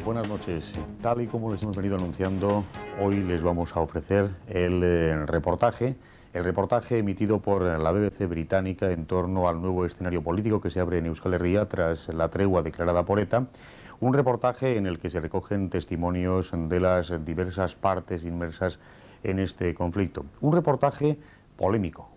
Buenas noches. Tal y como les hemos venido anunciando, hoy les vamos a ofrecer el reportaje emitido por la BBC británica en torno al nuevo escenario político que se abre en Euskal Herria tras la tregua declarada por ETA. Un reportaje en el que se recogen testimonios de las diversas partes inmersas en este conflicto. Un reportaje polémico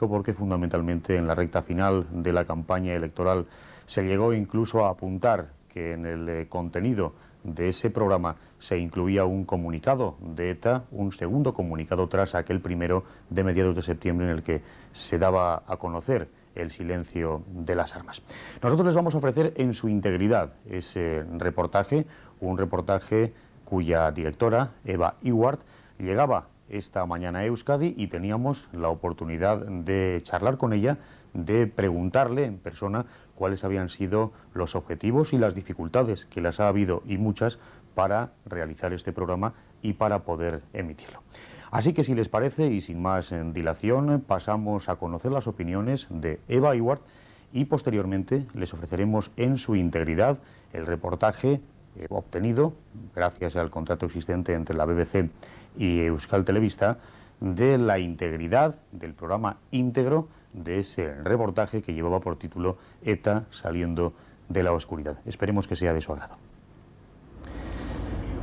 porque fundamentalmente en la recta final de la campaña electoral se llegó incluso a apuntar que en el contenido de ese programa se incluía un comunicado de ETA, un segundo comunicado tras aquel primero de mediados de septiembre en el que se daba a conocer el silencio de las armas. Nosotros les vamos a ofrecer en su integridad ese reportaje, un reportaje cuya directora, Eva Ewart, llegaba esta mañana a Euskadi y teníamos la oportunidad de charlar con ella, de preguntarle en persona cuáles habían sido los objetivos y las dificultades, que las ha habido y muchas, para realizar este programa y para poder emitirlo. Así que si les parece y sin más dilación, pasamos a conocer las opiniones de Eva Ewart y posteriormente les ofreceremos en su integridad el reportaje obtenido, gracias al contrato existente entre la BBC y Euskal Telebista, de la integridad del programa íntegro de ese reportaje que llevaba por título ETA saliendo de la oscuridad. Esperemos que sea de su agrado.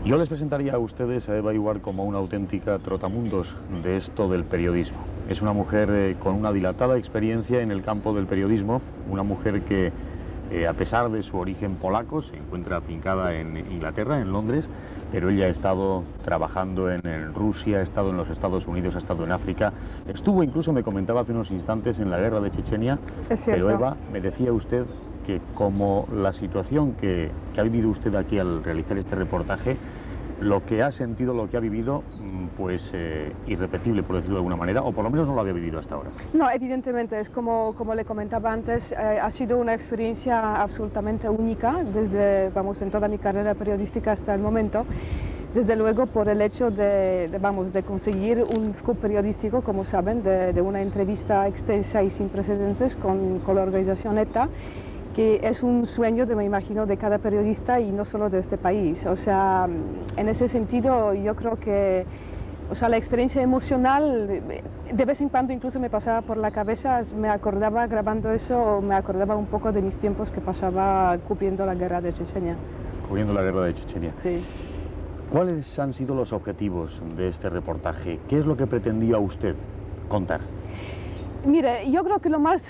Yo les presentaría a ustedes a Eva Ewart como una auténtica trotamundos de esto del periodismo. Es una mujer con una dilatada experiencia en el campo del periodismo, una mujer que a pesar de su origen polaco se encuentra afincada en Inglaterra, en Londres, pero ella ha estado trabajando en Rusia, ha estado en los Estados Unidos, ha estado en África, estuvo incluso, me comentaba hace unos instantes, en la guerra de Chechenia. Pero Eva, me decía usted que como la situación que ha vivido usted aquí al realizar este reportaje, lo que ha sentido, lo que ha vivido, pues irrepetible, por decirlo de alguna manera, o por lo menos no lo había vivido hasta ahora. No, evidentemente, es como le comentaba antes, ha sido una experiencia absolutamente única desde, en toda mi carrera periodística hasta el momento. Desde luego por el hecho de conseguir un scoop periodístico, como saben, de una entrevista extensa y sin precedentes con la organización ETA, que es un sueño, me imagino, de cada periodista y no solo de este país. O sea, en ese sentido yo creo que la experiencia emocional, de vez en cuando incluso me pasaba por la cabeza, me acordaba grabando eso, me acordaba un poco de mis tiempos que pasaba cubriendo la guerra de Chechenia. Cubriendo la guerra de Chechenia. Sí. ¿Cuáles han sido los objetivos de este reportaje? ¿Qué es lo que pretendía usted contar? Mire, yo creo que lo más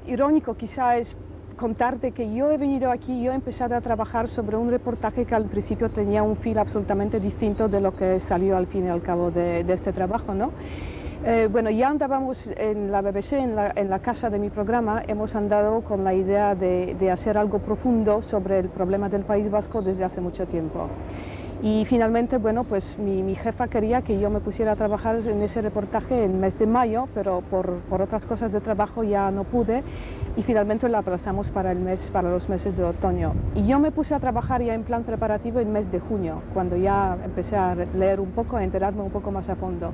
irónico quizá es contarte que yo he venido aquí, yo he empezado a trabajar sobre un reportaje que al principio tenía un feel absolutamente distinto de lo que salió al fin y al cabo de este trabajo, ¿no? Bueno, ya andábamos en la BBC, en la casa de mi programa, hemos andado con la idea de hacer algo profundo sobre el problema del País Vasco desde hace mucho tiempo. Y finalmente, bueno, pues mi jefa quería que yo me pusiera a trabajar en ese reportaje en el mes de mayo, pero por otras cosas de trabajo ya no pude y finalmente lo aplazamos para los meses de otoño. Y yo me puse a trabajar ya en plan preparativo en el mes de junio, cuando ya empecé a leer un poco, a enterarme un poco más a fondo.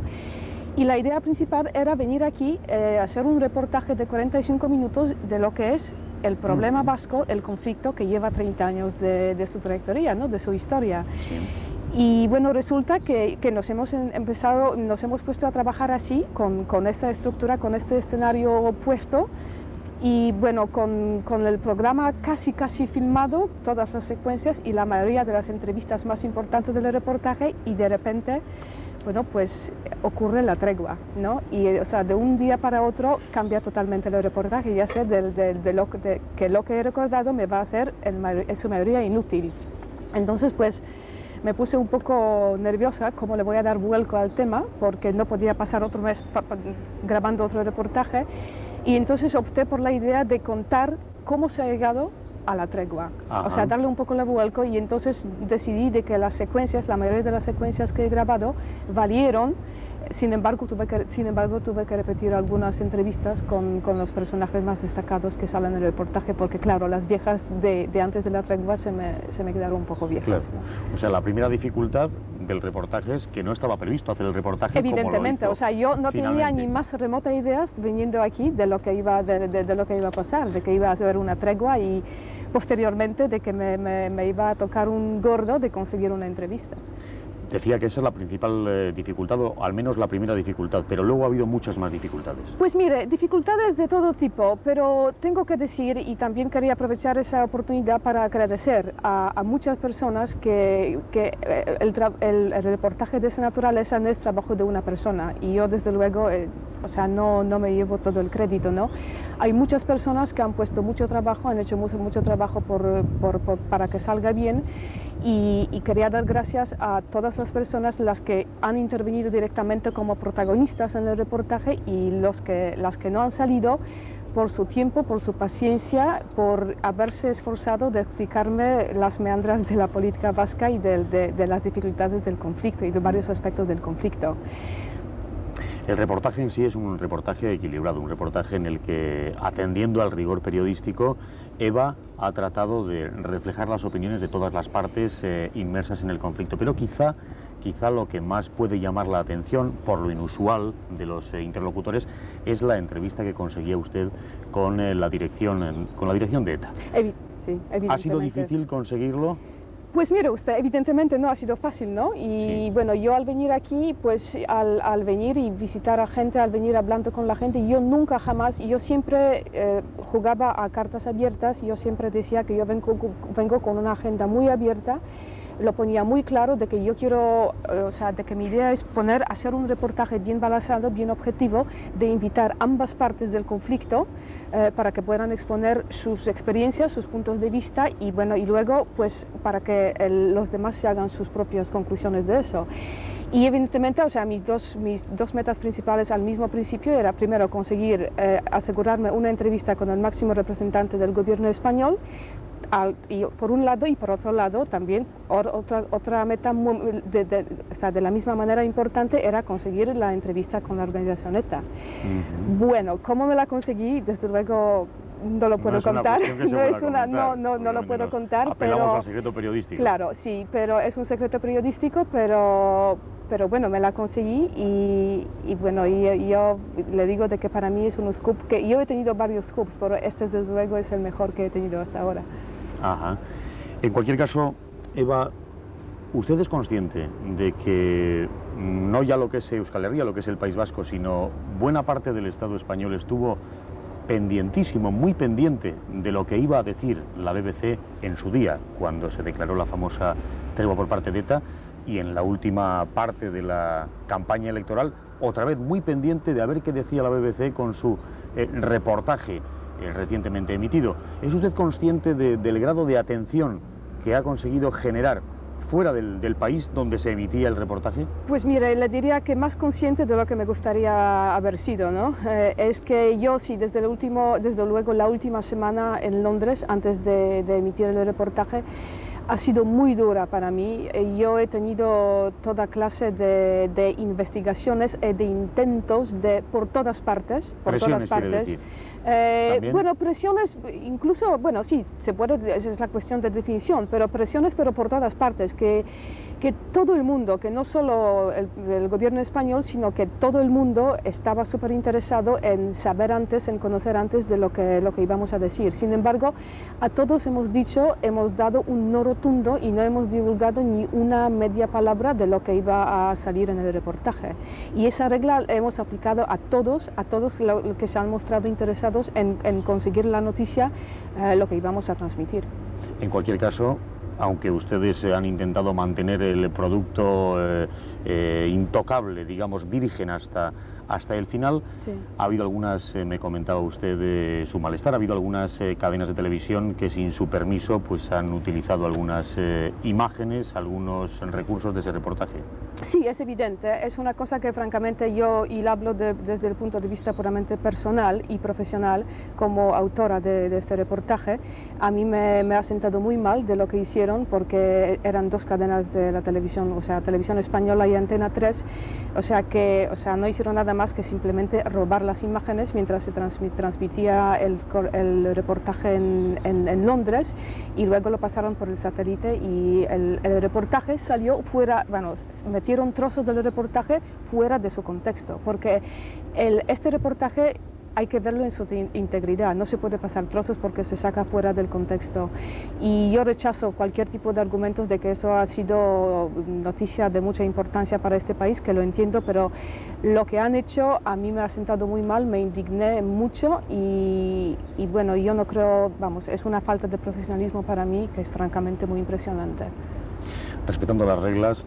Y la idea principal era venir aquí, hacer un reportaje de 45 minutos de lo que es el problema vasco, el conflicto que lleva 30 años de su trayectoria, ¿no? De su historia. Sí. Y bueno, resulta que nos hemos puesto a trabajar así, con esa estructura, con este escenario puesto, y bueno, con el programa casi filmado, todas las secuencias y la mayoría de las entrevistas más importantes del reportaje, y de repente, bueno, pues ocurre la tregua, ¿no? Y de un día para otro cambia totalmente el reportaje, ya sé que lo que he recordado me va a ser en su mayoría inútil. Entonces, pues me puse un poco nerviosa cómo le voy a dar vuelco al tema, porque no podía pasar otro mes grabando otro reportaje, y entonces opté por la idea de contar cómo se ha llegado a la tregua. Ajá. O sea, darle un poco la vuelco, y entonces decidí de que las secuencias, la mayoría de las secuencias que he grabado valieron. Sin embargo, tuve que repetir algunas entrevistas con los personajes más destacados que salen en el reportaje, porque claro, las viejas de antes de la tregua se me quedaron un poco viejas. Claro. ¿No? O sea, la primera dificultad del reportaje es que no estaba previsto hacer el reportaje. Evidentemente, como lo hizo, o sea, yo no tenía finalmente. ni más remota ideas viniendo aquí de lo que iba a pasar, de que iba a haber una tregua, y posteriormente de que me iba a tocar un gordo de conseguir una entrevista. Decía que esa es la principal dificultad, o al menos la primera dificultad, pero luego ha habido muchas más dificultades. Pues mire, dificultades de todo tipo, pero tengo que decir, y también quería aprovechar esa oportunidad para agradecer a muchas personas que el reportaje de esa naturaleza no es trabajo de una persona, y yo desde luego, o sea, no me llevo todo el crédito, ¿no? Hay muchas personas que han puesto mucho trabajo, han hecho mucho trabajo para que salga bien. Y quería dar gracias a todas las personas las que han intervenido directamente como protagonistas en el reportaje y las que no han salido por su tiempo, por su paciencia, por haberse esforzado de explicarme las meandras de la política vasca y de las dificultades del conflicto y de varios aspectos del conflicto. El reportaje en sí es un reportaje equilibrado, un reportaje en el que, atendiendo al rigor periodístico, Eva ha tratado de reflejar las opiniones de todas las partes inmersas en el conflicto, pero quizá lo que más puede llamar la atención, por lo inusual de los interlocutores, es la entrevista que conseguía usted con la dirección de ETA. Sí, evidentemente. ¿Ha sido difícil conseguirlo? Pues mire usted, evidentemente no ha sido fácil, ¿no? Y sí. Bueno, yo al venir aquí, pues al venir y visitar a gente, al venir hablando con la gente, yo nunca jamás, yo siempre jugaba a cartas abiertas, yo siempre decía que yo vengo con una agenda muy abierta, lo ponía muy claro de que yo quiero, o sea, de que mi idea es hacer un reportaje bien balanceado, bien objetivo, de invitar ambas partes del conflicto, para que puedan exponer sus experiencias, sus puntos de vista y bueno, y luego pues para que los demás se hagan sus propias conclusiones de eso. Y evidentemente, o sea, mis dos metas principales al mismo principio era primero conseguir asegurarme una entrevista con el máximo representante del gobierno español, y por un lado, y por otro lado también otra meta o sea, de la misma manera importante era conseguir la entrevista con la organización ETA. Bueno, ¿cómo me la conseguí? Desde luego no lo puedo contar, no lo puedo contar. Apelamos al secreto periodístico. Claro, sí, pero es un secreto periodístico, pero bueno, me la conseguí y bueno, y yo le digo de que para mí es un scoop, que yo he tenido varios scoops, pero este desde luego es el mejor que he tenido hasta ahora. Ajá. En cualquier caso, Eva, ¿usted es consciente de que no ya lo que es Euskal Herria, lo que es el País Vasco, sino buena parte del Estado español estuvo pendientísimo, muy pendiente de lo que iba a decir la BBC en su día, cuando se declaró la famosa tregua por parte de ETA, y en la última parte de la campaña electoral, otra vez muy pendiente de a ver qué decía la BBC con su reportaje recientemente emitido? ¿Es usted consciente del grado de atención que ha conseguido generar fuera del país donde se emitía el reportaje? Pues mire, le diría que más consciente de lo que me gustaría haber sido, ¿no? Es que yo sí, desde luego la última semana en Londres, antes de emitir el reportaje, ha sido muy dura para mí. Yo he tenido toda clase de investigaciones y de intentos por todas partes. Presiones, quiere decir. Bueno, presiones, incluso, bueno, sí, se puede, esa es la cuestión de definición, pero presiones, pero por todas partes, que todo el mundo, que no solo el gobierno español, sino que todo el mundo estaba súper interesado en saber antes, en conocer antes de lo que íbamos a decir. Sin embargo, a todos hemos dado un no rotundo y no hemos divulgado ni una media palabra de lo que iba a salir en el reportaje. Y esa regla hemos aplicado a todos los que se han mostrado interesados en conseguir la noticia, lo que íbamos a transmitir. En cualquier caso, aunque ustedes han intentado mantener el producto intocable, digamos, virgen hasta el final, sí. Ha habido algunas, me comentaba usted su malestar, ha habido algunas cadenas de televisión que sin su permiso pues han utilizado algunas imágenes, algunos recursos de ese reportaje. Sí, es evidente, es una cosa que francamente yo, y lo hablo desde el punto de vista puramente personal y profesional, como autora de este reportaje, a mí me ha sentado muy mal de lo que hicieron, porque eran dos cadenas de la televisión, o sea, Televisión Española y Antena 3, o sea, no hicieron nada más que simplemente robar las imágenes mientras se transmitía el reportaje en Londres, y luego lo pasaron por el satélite y el reportaje salió fuera, bueno, metieron trozos del reportaje fuera de su contexto, porque este reportaje hay que verlo en su integridad, no se puede pasar trozos porque se saca fuera del contexto. Y yo rechazo cualquier tipo de argumentos de que eso ha sido noticia de mucha importancia para este país, que lo entiendo, pero lo que han hecho a mí me ha sentado muy mal, me indigné mucho y bueno, yo no creo, vamos, es una falta de profesionalismo para mí que es francamente muy impresionante. Respetando las reglas,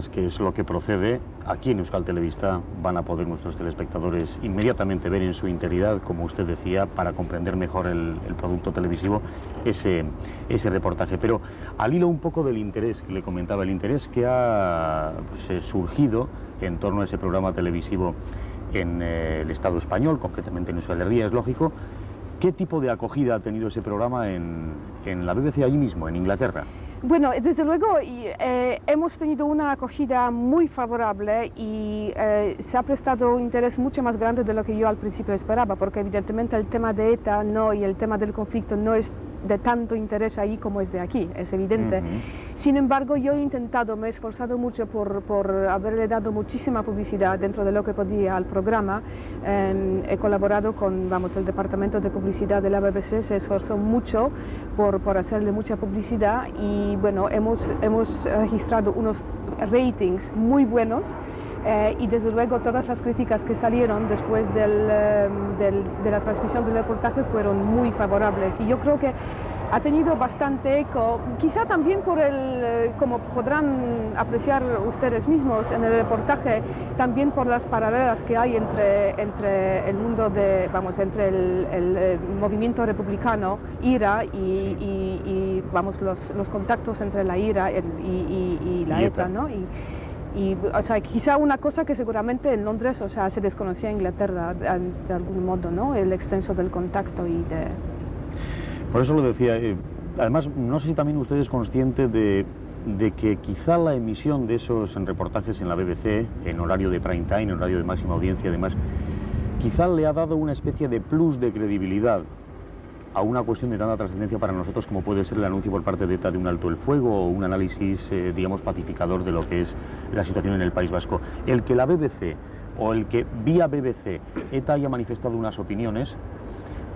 que es lo que procede, aquí en Euskal Telebista van a poder nuestros telespectadores inmediatamente ver en su integridad, como usted decía, para comprender mejor el producto televisivo, ese reportaje. Pero al hilo un poco del interés que le comentaba, el interés que ha surgido en torno a ese programa televisivo en el Estado español, concretamente en Euskal Herria, es lógico. ¿Qué tipo de acogida ha tenido ese programa en la BBC allí mismo, en Inglaterra? Bueno, desde luego hemos tenido una acogida muy favorable y se ha prestado un interés mucho más grande de lo que yo al principio esperaba, porque evidentemente el tema de ETA no, y el tema del conflicto no es de tanto interés ahí como es de aquí, es evidente. Sin embargo, yo he intentado, me he esforzado mucho por haberle dado muchísima publicidad dentro de lo que podía al programa. He colaborado con, vamos, el departamento de publicidad de la BBC, se esforzó mucho por hacerle mucha publicidad y bueno, hemos registrado unos ratings muy buenos. Y desde luego todas las críticas que salieron después de la transmisión del reportaje fueron muy favorables y yo creo que ha tenido bastante eco, quizá también por como podrán apreciar ustedes mismos en el reportaje, también por las paralelas que hay entre el mundo entre el movimiento republicano, IRA, y vamos, los contactos entre la IRA y la ETA, ¿no? O sea, quizá una cosa que seguramente en Londres, o sea, se desconocía en Inglaterra de algún modo, ¿no? El extenso del contacto y de... Por eso lo decía. Además, no sé si también usted es consciente de que quizá la emisión de esos reportajes en la BBC, en horario de prime time, en horario de máxima audiencia, además, quizá le ha dado una especie de plus de credibilidad a una cuestión de tanta trascendencia para nosotros como puede ser el anuncio por parte de ETA de un alto el fuego o un análisis, digamos, pacificador de lo que es la situación en el País Vasco. El que la BBC o el que vía BBC ETA haya manifestado unas opiniones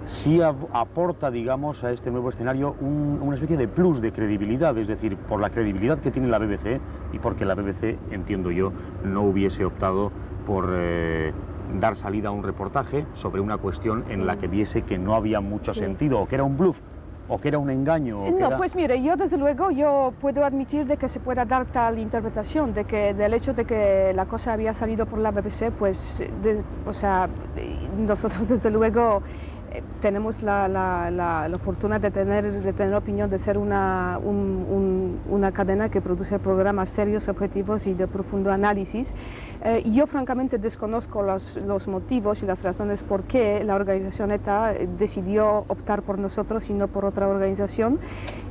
sí aporta, digamos, a este nuevo escenario una especie de plus de credibilidad, es decir, por la credibilidad que tiene la BBC y porque la BBC, entiendo yo, no hubiese optado por dar salida a un reportaje sobre una cuestión en la que viese que no había mucho sentido, o que era un bluff, o que era un engaño. Pues mire, yo desde luego yo puedo admitir de que se pueda dar tal interpretación, del hecho de que la cosa había salido por la BBC, pues, o sea, nosotros desde luego tenemos la fortuna de tener opinión, de ser una cadena que produce programas serios, objetivos y de profundo análisis. Yo francamente desconozco los motivos y las razones por qué la organización ETA decidió optar por nosotros y no por otra organización.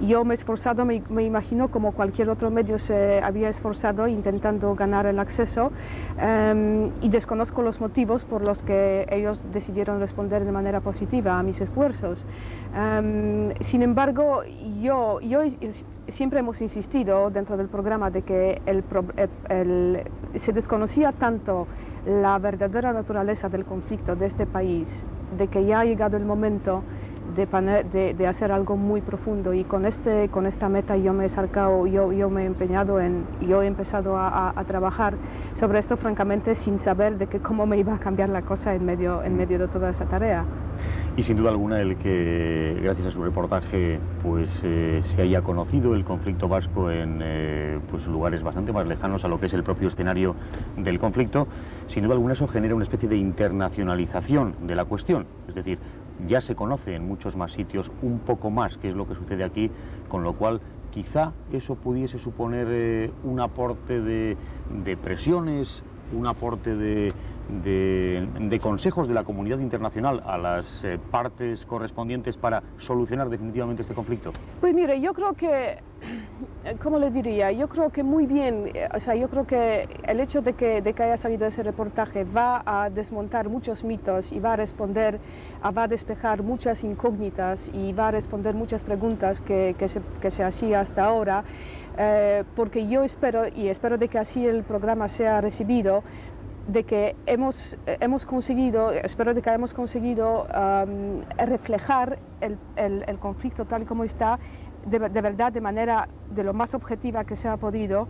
Yo me he esforzado, me imagino como cualquier otro medio se había esforzado intentando ganar el acceso y desconozco los motivos por los que ellos decidieron responder de manera positiva a mis esfuerzos. Sin embargo, yo siempre hemos insistido dentro del programa de que se desconocía tanto la verdadera naturaleza del conflicto de este país, de que ya ha llegado el momento de hacer algo muy profundo y con esta meta yo me he acercado, yo me he empeñado yo he empezado a trabajar sobre esto francamente sin saber de cómo me iba a cambiar la cosa en medio de toda esa tarea. Y sin duda alguna el que gracias a su reportaje pues se haya conocido el conflicto vasco en pues lugares bastante más lejanos a lo que es el propio escenario del conflicto, sin duda alguna eso genera una especie de internacionalización de la cuestión, es decir, ya se conoce en muchos más sitios un poco más qué es lo que sucede aquí, con lo cual quizá eso pudiese suponer un aporte de presiones, un aporte de consejos de la comunidad internacional a las partes correspondientes para solucionar definitivamente este conflicto. Pues mire, yo creo que, ¿cómo le diría? Yo creo que muy bien, o sea, yo creo que el hecho de que haya salido ese reportaje va a desmontar muchos mitos y va a despejar muchas incógnitas y va a responder muchas preguntas que se hacía hasta ahora, porque yo espero de que así el programa sea recibido. de que hemos conseguido, espero de que hemos conseguido reflejar el conflicto tal como está, de verdad, de manera de lo más objetiva que se ha podido,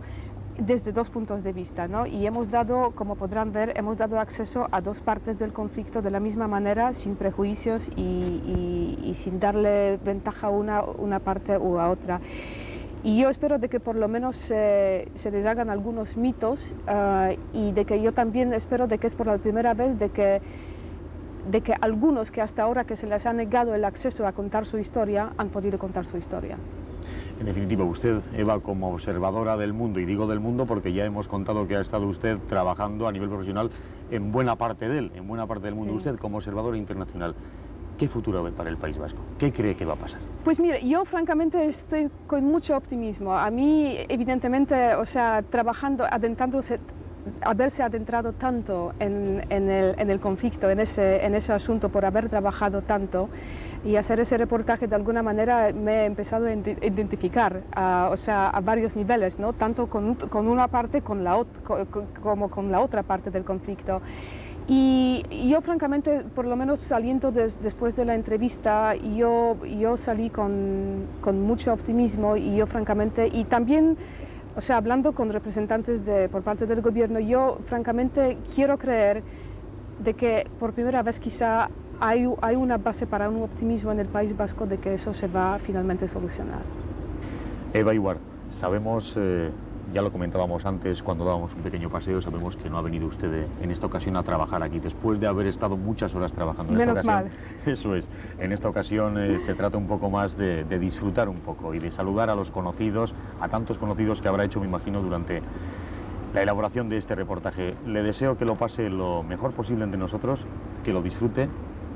desde dos puntos de vista, ¿no? Y hemos dado, como podrán ver, hemos dado acceso a dos partes del conflicto de la misma manera, sin prejuicios y sin darle ventaja a una parte u a otra. Y yo espero de que por lo menos se deshagan algunos mitos y de que yo también espero de que es por la primera vez de que algunos que hasta ahora que se les ha negado el acceso a contar su historia han podido contar su historia. En definitiva, usted, Eva, como observadora del mundo, y digo del mundo porque ya hemos contado que ha estado usted trabajando a nivel profesional en buena parte de él, en buena parte del mundo. Sí. Usted, como observadora internacional, ¿qué futuro ve para el País Vasco? ¿Qué cree que va a pasar? Pues mire, yo francamente estoy con mucho optimismo. A mí, evidentemente, o sea, trabajando, haberse adentrado tanto en el conflicto, en ese asunto, por haber trabajado tanto y hacer ese reportaje, de alguna manera me he empezado a identificar, o sea, a varios niveles, ¿no? Tanto con una parte como con la otra parte del conflicto. Y yo francamente, por lo menos saliendo después de la entrevista, yo salí con mucho optimismo y yo francamente, y también, o sea, hablando con representantes por parte del gobierno, yo francamente quiero creer de que por primera vez quizá hay una base para un optimismo en el País Vasco de que eso se va finalmente a solucionar. Eva Iwart, sabemos, ya lo comentábamos antes cuando dábamos un pequeño paseo, sabemos que no ha venido usted en esta ocasión a trabajar aquí, después de haber estado muchas horas trabajando. Menos mal. Eso es, en esta ocasión se trata un poco más de disfrutar un poco y de saludar a los conocidos, a tantos conocidos que habrá hecho, me imagino, durante la elaboración de este reportaje. Le deseo que lo pase lo mejor posible entre nosotros, que lo disfrute,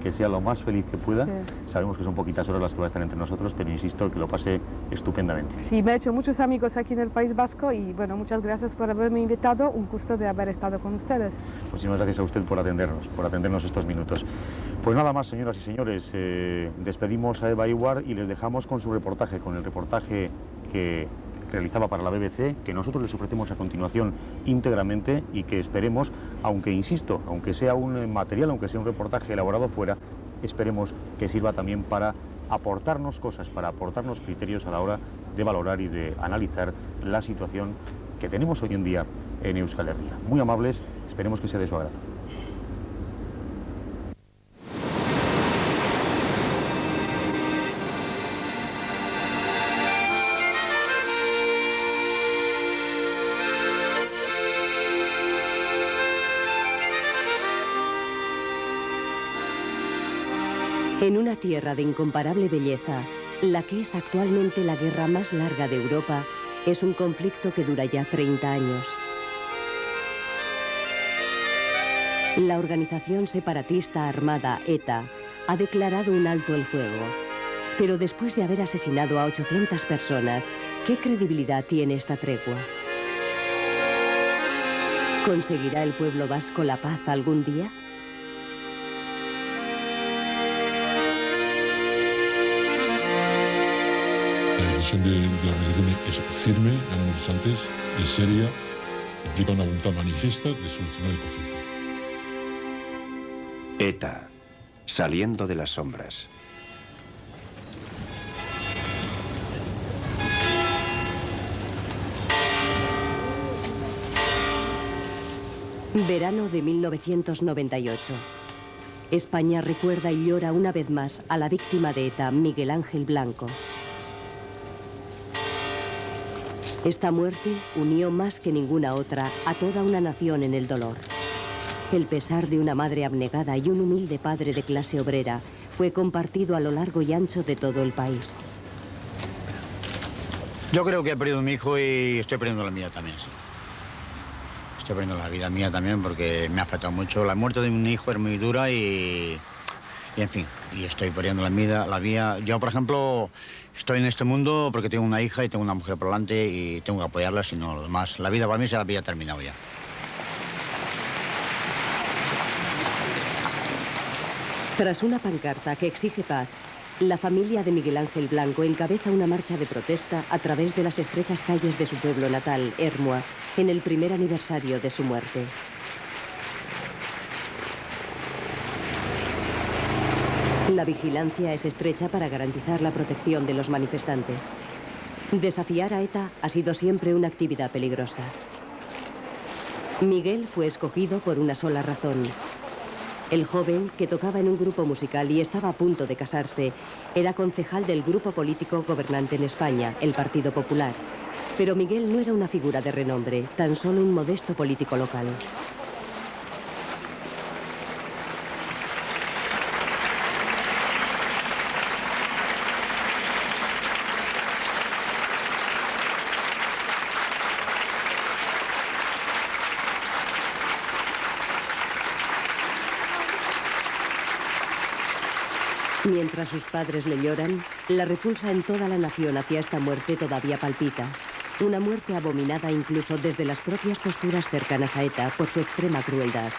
que sea lo más feliz que pueda. Sí. Sabemos que son poquitas horas las que va a estar entre nosotros, pero insisto, que lo pase estupendamente. Sí, me he hecho muchos amigos aquí en el País Vasco y bueno, muchas gracias por haberme invitado, un gusto de haber estado con ustedes. Muchísimas gracias a usted por atendernos estos minutos. Pues nada más, señoras y señores, despedimos a Eva Iwart y les dejamos con su reportaje, con el reportaje que realizaba para la BBC, que nosotros les ofrecemos a continuación íntegramente y que esperemos, aunque insisto, aunque sea un material, aunque sea un reportaje elaborado fuera, esperemos que sirva también para aportarnos cosas, para aportarnos criterios a la hora de valorar y de analizar la situación que tenemos hoy en día en Euskal Herria. Muy amables, esperemos que sea de su agrado. En una tierra de incomparable belleza, la que es actualmente la guerra más larga de Europa, es un conflicto que dura ya 30 años. La organización separatista armada ETA ha declarado un alto el fuego. Pero después de haber asesinado a 800 personas, ¿qué credibilidad tiene esta tregua? ¿Conseguirá el pueblo vasco la paz algún día? La decisión de la organización es firme, ya lo hemos dicho antes, es seria, implica una voluntad manifiesta de solucionar el conflicto. ETA, saliendo de las sombras. Verano de 1998. España recuerda y llora una vez más a la víctima de ETA, Miguel Ángel Blanco. Esta muerte unió más que ninguna otra a toda una nación en el dolor. El pesar de una madre abnegada y un humilde padre de clase obrera fue compartido a lo largo y ancho de todo el país. Yo creo que he perdido a mi hijo y estoy perdiendo la mía también, sí. Estoy perdiendo la vida mía también porque me ha afectado mucho. La muerte de mi hijo es muy dura y en fin, y estoy perdiendo la mía. Yo, por ejemplo, estoy en este mundo porque tengo una hija y tengo una mujer por delante y tengo que apoyarla, si no lo demás. La vida para mí se la había terminado ya. Tras una pancarta que exige paz, la familia de Miguel Ángel Blanco encabeza una marcha de protesta a través de las estrechas calles de su pueblo natal, Ermua, en el primer aniversario de su muerte. La vigilancia es estrecha para garantizar la protección de los manifestantes. Desafiar a ETA ha sido siempre una actividad peligrosa. Miguel fue escogido por una sola razón. El joven, que tocaba en un grupo musical y estaba a punto de casarse, era concejal del grupo político gobernante en España, el Partido Popular. Pero Miguel no era una figura de renombre, tan solo un modesto político local. Mientras sus padres le lloran, la repulsa en toda la nación hacia esta muerte todavía palpita. Una muerte abominada incluso desde las propias posturas cercanas a ETA por su extrema crueldad.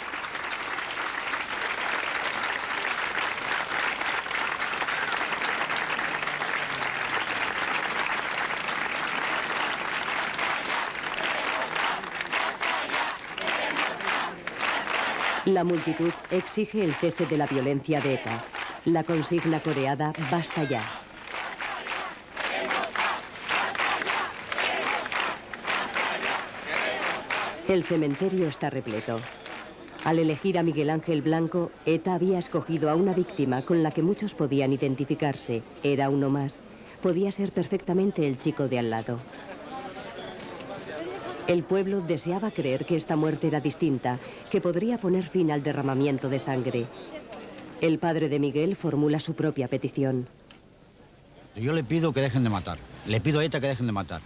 La multitud exige el cese de la violencia de ETA. La consigna coreada "Basta ya". El cementerio está repleto. Al elegir a Miguel Ángel Blanco, ETA había escogido a una víctima con la que muchos podían identificarse. Era uno más. Podía ser perfectamente el chico de al lado. El pueblo deseaba creer que esta muerte era distinta, que podría poner fin al derramamiento de sangre. El padre de Miguel formula su propia petición. Yo le pido que dejen de matar. Le pido a ETA que dejen de matar.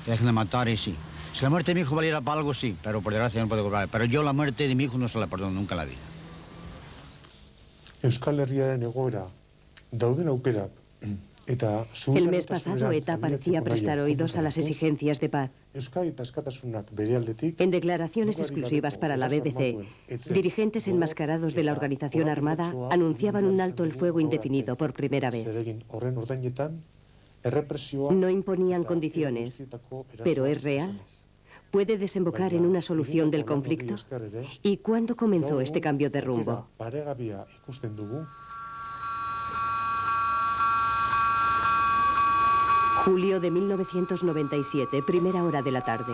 Que dejen de matar y sí. Si la muerte de mi hijo valiera para algo, sí, pero por desgracia no puedo cobrar. Pero yo la muerte de mi hijo no se la perdono nunca en la vida. Euskal Herriaren egoera dauden aukerak eta El mes pasado ETA parecía prestar oídos a las exigencias de paz. En declaraciones exclusivas para la BBC, dirigentes enmascarados de la organización armada anunciaban un alto el fuego indefinido por primera vez. No imponían condiciones, pero ¿es real? ¿Puede desembocar en una solución del conflicto? ¿Y cuándo comenzó este cambio de rumbo? Julio de 1997, primera hora de la tarde.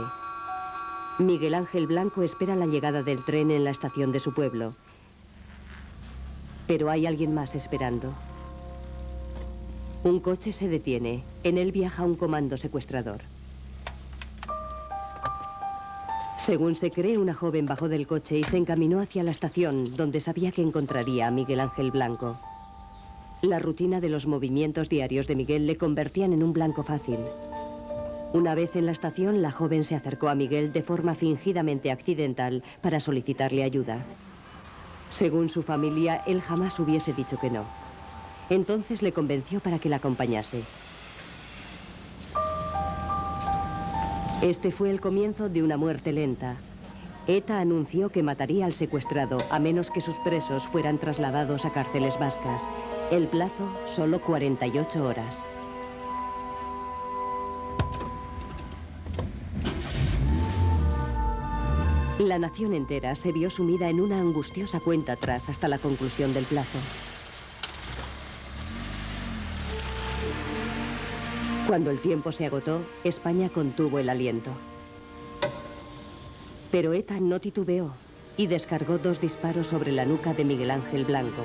Miguel Ángel Blanco espera la llegada del tren en la estación de su pueblo. Pero hay alguien más esperando. Un coche se detiene. En él viaja un comando secuestrador. Según se cree, una joven bajó del coche y se encaminó hacia la estación, donde sabía que encontraría a Miguel Ángel Blanco. La rutina de los movimientos diarios de Miguel le convertían en un blanco fácil. Una vez en la estación, la joven se acercó a Miguel de forma fingidamente accidental para solicitarle ayuda. Según su familia, él jamás hubiese dicho que no. Entonces le convenció para que la acompañase. Este fue el comienzo de una muerte lenta. ETA anunció que mataría al secuestrado a menos que sus presos fueran trasladados a cárceles vascas. El plazo, solo 48 horas. La nación entera se vio sumida en una angustiosa cuenta atrás hasta la conclusión del plazo. Cuando el tiempo se agotó, España contuvo el aliento. Pero ETA no titubeó y descargó 2 disparos sobre la nuca de Miguel Ángel Blanco.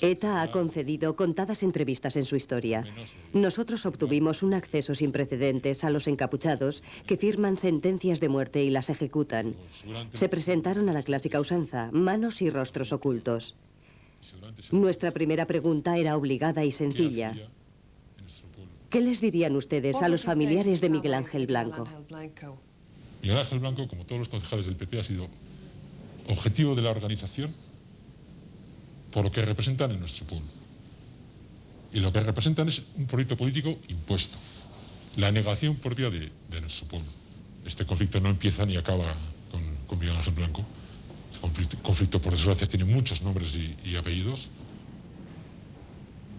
ETA ha concedido contadas entrevistas en su historia. Nosotros obtuvimos un acceso sin precedentes a los encapuchados que firman sentencias de muerte y las ejecutan. Se presentaron a la clásica usanza, manos y rostros ocultos. Nuestra primera pregunta era obligada y sencilla. ¿Qué les dirían ustedes a los familiares de Miguel Ángel Blanco? Miguel Ángel Blanco, como todos los concejales del PP, ha sido objetivo de la organización por lo que representan en nuestro pueblo. Y lo que representan es un proyecto político impuesto. La negación propia de nuestro pueblo. Este conflicto no empieza ni acaba con Miguel Ángel Blanco. Este conflicto, por desgracia, tiene muchos nombres y apellidos.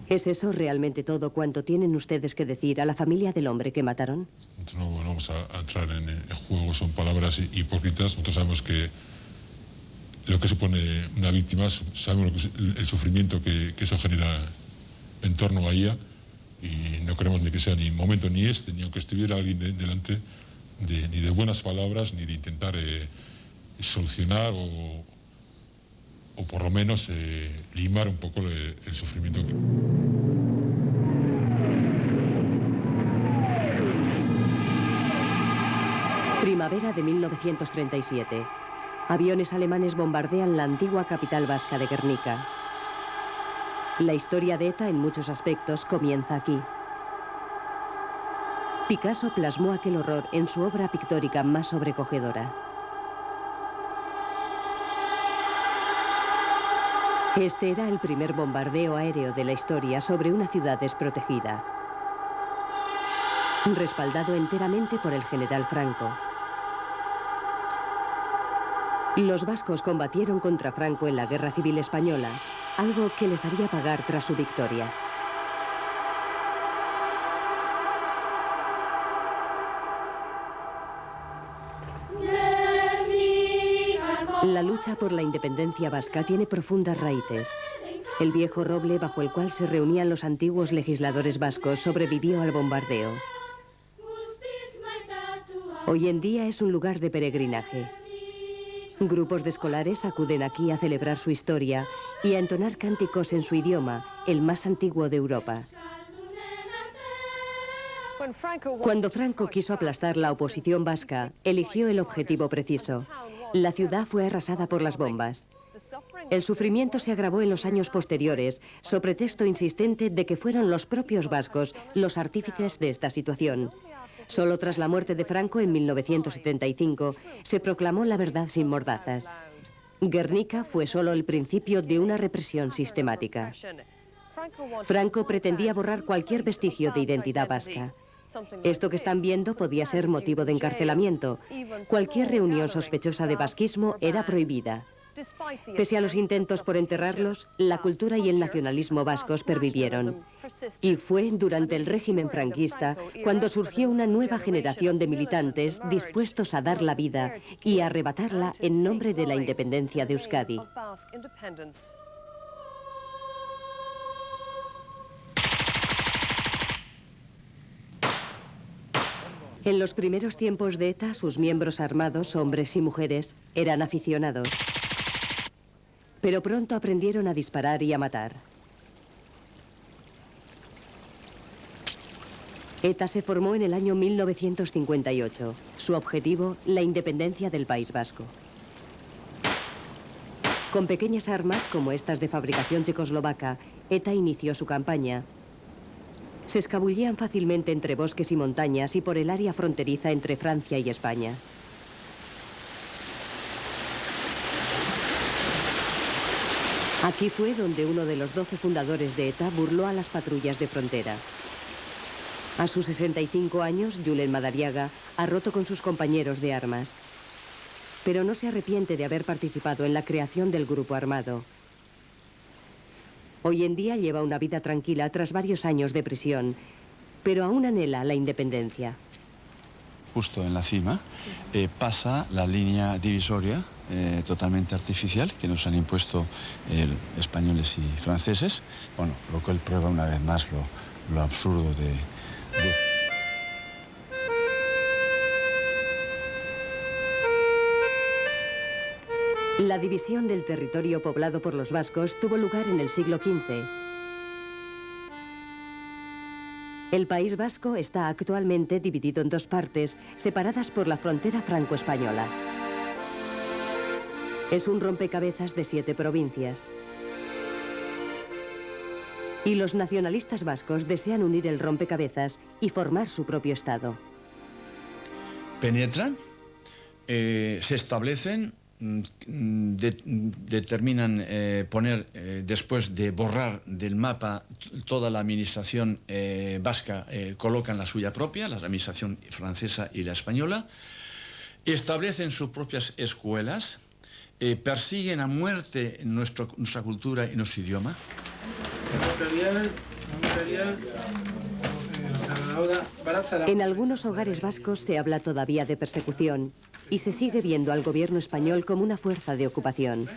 ¿Es eso realmente todo cuanto tienen ustedes que decir a la familia del hombre que mataron? Nosotros no vamos a entrar en juego, son palabras hipócritas. Nosotros sabemos que lo que supone una víctima, sabemos lo que es el sufrimiento que eso genera en torno a ella, y no queremos ni que sea ni momento ni este, ni aunque estuviera alguien delante, ni de buenas palabras, ni de intentar solucionar o por lo menos limar un poco el sufrimiento. Primavera de 1937. Aviones alemanes bombardean la antigua capital vasca de Guernica. La historia de ETA en muchos aspectos comienza aquí. Picasso plasmó aquel horror en su obra pictórica más sobrecogedora. Este era el primer bombardeo aéreo de la historia sobre una ciudad desprotegida, respaldado enteramente por el general Franco. Los vascos combatieron contra Franco en la Guerra Civil Española, algo que les haría pagar tras su victoria. La lucha por la independencia vasca tiene profundas raíces. El viejo roble bajo el cual se reunían los antiguos legisladores vascos sobrevivió al bombardeo. Hoy en día es un lugar de peregrinaje. Grupos de escolares acuden aquí a celebrar su historia y a entonar cánticos en su idioma, el más antiguo de Europa. Cuando Franco quiso aplastar la oposición vasca, eligió el objetivo preciso. La ciudad fue arrasada por las bombas. El sufrimiento se agravó en los años posteriores, sobre pretexto insistente de que fueron los propios vascos los artífices de esta situación. Solo tras la muerte de Franco en 1975 se proclamó la verdad sin mordazas. Guernica fue solo el principio de una represión sistemática. Franco pretendía borrar cualquier vestigio de identidad vasca. Esto que están viendo podía ser motivo de encarcelamiento. Cualquier reunión sospechosa de vasquismo era prohibida. Pese a los intentos por enterrarlos, la cultura y el nacionalismo vascos pervivieron. Y fue durante el régimen franquista cuando surgió una nueva generación de militantes dispuestos a dar la vida y a arrebatarla en nombre de la independencia de Euskadi. En los primeros tiempos de ETA, sus miembros armados, hombres y mujeres, eran aficionados. Pero pronto aprendieron a disparar y a matar. ETA se formó en el año 1958. Su objetivo, la independencia del País Vasco. Con pequeñas armas, como estas de fabricación checoslovaca, ETA inició su campaña. Se escabullían fácilmente entre bosques y montañas y por el área fronteriza entre Francia y España. Aquí fue donde uno de los 12 fundadores de ETA burló a las patrullas de frontera. A sus 65 años, Julen Madariaga ha roto con sus compañeros de armas. Pero no se arrepiente de haber participado en la creación del grupo armado. Hoy en día lleva una vida tranquila tras varios años de prisión, pero aún anhela la independencia. Justo en la cima pasa la línea divisoria totalmente artificial que nos han impuesto españoles y franceses. Bueno, lo cual prueba una vez más lo absurdo de... La división del territorio poblado por los vascos tuvo lugar en el siglo XV. El País Vasco está actualmente dividido en dos partes, separadas por la frontera franco-española. Es un rompecabezas de 7 provincias. Y los nacionalistas vascos desean unir el rompecabezas y formar su propio Estado. Penetran, se establecen, determinan poner, después de borrar del mapa toda la administración vasca, colocan la suya propia, la administración francesa y la española, establecen sus propias escuelas, persiguen a muerte nuestra cultura y nuestro idioma. En algunos hogares vascos se habla todavía de persecución. y se sigue viendo al gobierno español como una fuerza de ocupación.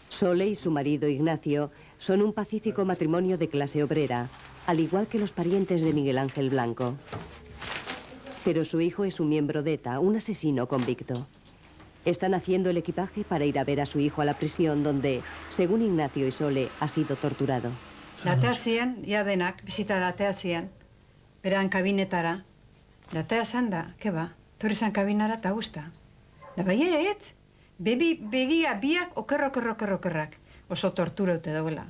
Sole y su marido Ignacio son un pacífico matrimonio de clase obrera, al igual que los parientes de Miguel Ángel Blanco. Pero su hijo es un miembro de ETA, un asesino convicto. Están haciendo el equipaje para ir a ver a su hijo a la prisión, donde, según Ignacio y Sole, ha sido torturado. Latea zian, ia denak, bizitara atea zian, beran kabinetara. Latea zan da, ke ba, torri zan kabinara eta guzta. Da bai ez, begia biak okerrak, oso tortura dute dagoela.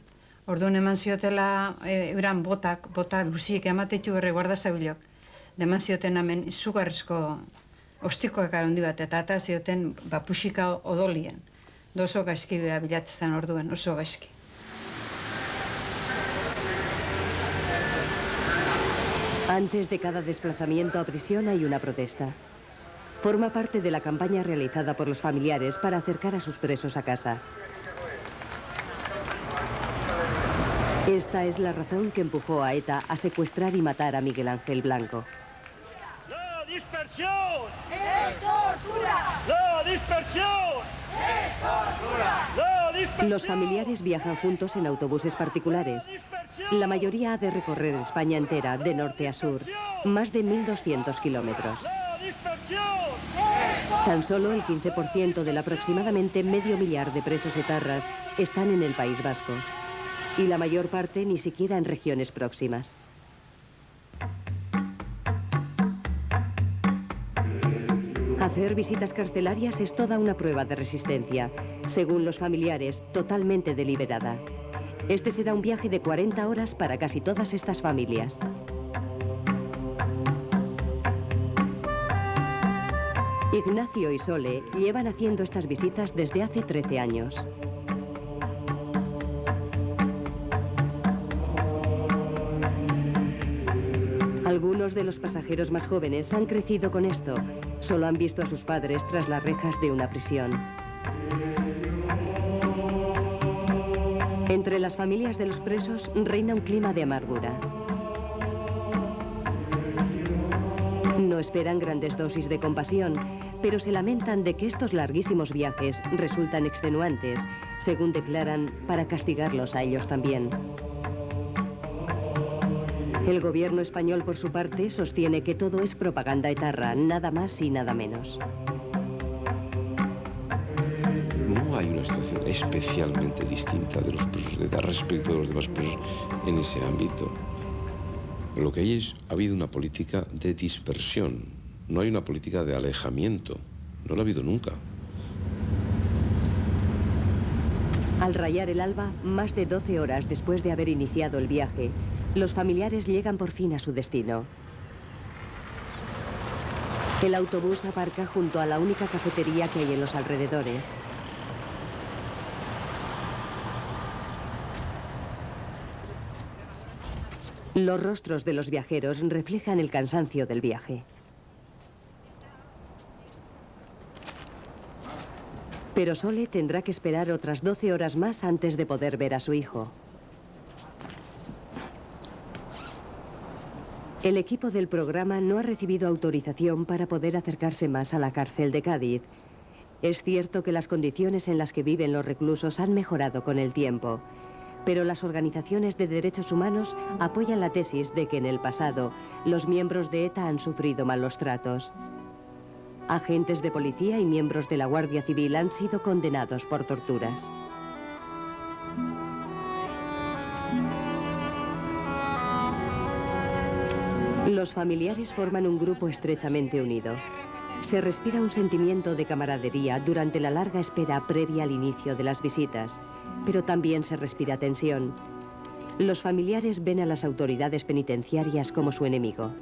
Orduan eman ziotela, euran bota luziek ematetu berre guardazabilok. Da eman zioten hemen izugarrizko ostikoak handi bat, eta zioten pusika odolien. Oso gaizki bera bilatzen orduan, oso gaizki. Antes de cada desplazamiento a prisión hay una protesta. Forma parte de la campaña realizada por los familiares para acercar a sus presos a casa. Esta es la razón que empujó a ETA a secuestrar y matar a Miguel Ángel Blanco. ¡La dispersión! ¡Es tortura! ¡La dispersión! ¡Es tortura! ¡La dispersión! Los familiares viajan juntos en autobuses particulares. La mayoría ha de recorrer España entera, de norte a sur, más de 1.200 kilómetros. Tan solo el 15% del aproximadamente medio millar de presos etarras están en el País Vasco, y la mayor parte ni siquiera en regiones próximas. Hacer visitas carcelarias es toda una prueba de resistencia, según los familiares, totalmente deliberada. Este será un viaje de 40 horas para casi todas estas familias. Ignacio y Sole llevan haciendo estas visitas desde hace 13 años. Algunos de los pasajeros más jóvenes han crecido con esto. Solo han visto a sus padres tras las rejas de una prisión. Entre las familias de los presos reina un clima de amargura. No esperan grandes dosis de compasión, pero se lamentan de que estos larguísimos viajes resultan extenuantes, según declaran, para castigarlos a ellos también. El gobierno español, por su parte, sostiene que todo es propaganda etarra, nada más y nada menos. No hay una situación especialmente distinta de los presos de ETA respecto de los demás presos en ese ámbito. Lo que hay ha habido una política de dispersión, no hay una política de alejamiento, no la ha habido nunca. Al rayar el alba, más de 12 horas después de haber iniciado el viaje, los familiares llegan por fin a su destino. El autobús aparca junto a la única cafetería que hay en los alrededores. Los rostros de los viajeros reflejan el cansancio del viaje. Pero Sole tendrá que esperar otras 12 horas más antes de poder ver a su hijo. El equipo del programa no ha recibido autorización para poder acercarse más a la cárcel de Cádiz. Es cierto que las condiciones en las que viven los reclusos han mejorado con el tiempo, pero las organizaciones de derechos humanos apoyan la tesis de que en el pasado los miembros de ETA han sufrido malos tratos. Agentes de policía y miembros de la Guardia Civil han sido condenados por torturas. Los familiares forman un grupo estrechamente unido. Se respira un sentimiento de camaradería durante la larga espera previa al inicio de las visitas, pero también se respira tensión. Los familiares ven a las autoridades penitenciarias como su enemigo.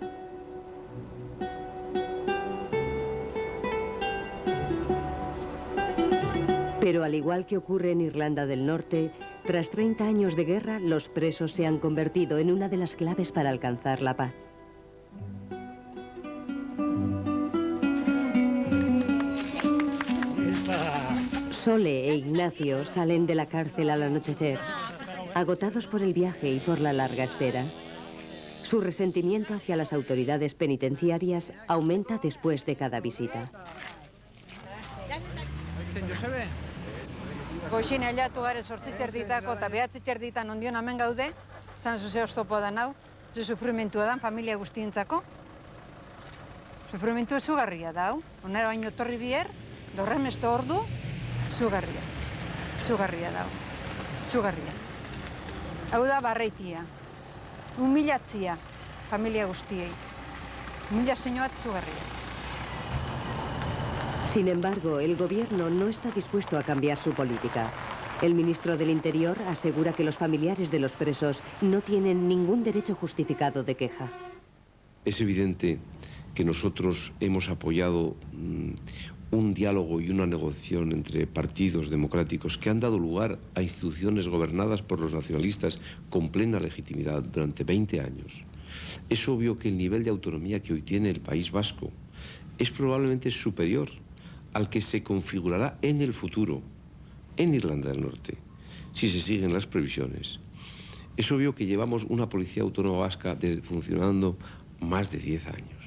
Pero al igual que ocurre en Irlanda del Norte, tras 30 años de guerra, los presos se han convertido en una de las claves para alcanzar la paz. Sole e Ignacio salen de la cárcel al anochecer, agotados por el viaje y por la larga espera. Su resentimiento hacia las autoridades penitenciarias aumenta después de cada visita. Goxin ailatu gare 8:30 eta 9:30 ondion hemen gaude, zan zuzea oztopoa da nau, ze sufrimentua da familia guztientzako. Sufrimentu izugarria da, hau. Onera baino torri bier, dorremesto ordu, izugarria. Izugarria da, izugarria. Hau da barreitia. Humilatzia familia guztiei. Humilazio bat izugarria. Sin embargo, el gobierno no está dispuesto a cambiar su política. El ministro del Interior asegura que los familiares de los presos no tienen ningún derecho justificado de queja. Es evidente que nosotros hemos apoyado un diálogo y una negociación entre partidos democráticos que han dado lugar a instituciones gobernadas por los nacionalistas con plena legitimidad durante 20 años. Es obvio que el nivel de autonomía que hoy tiene el País Vasco es probablemente superior al que se configurará en el futuro en Irlanda del Norte, si se siguen las previsiones. Es obvio que llevamos una policía autónoma vasca funcionando más de 10 años.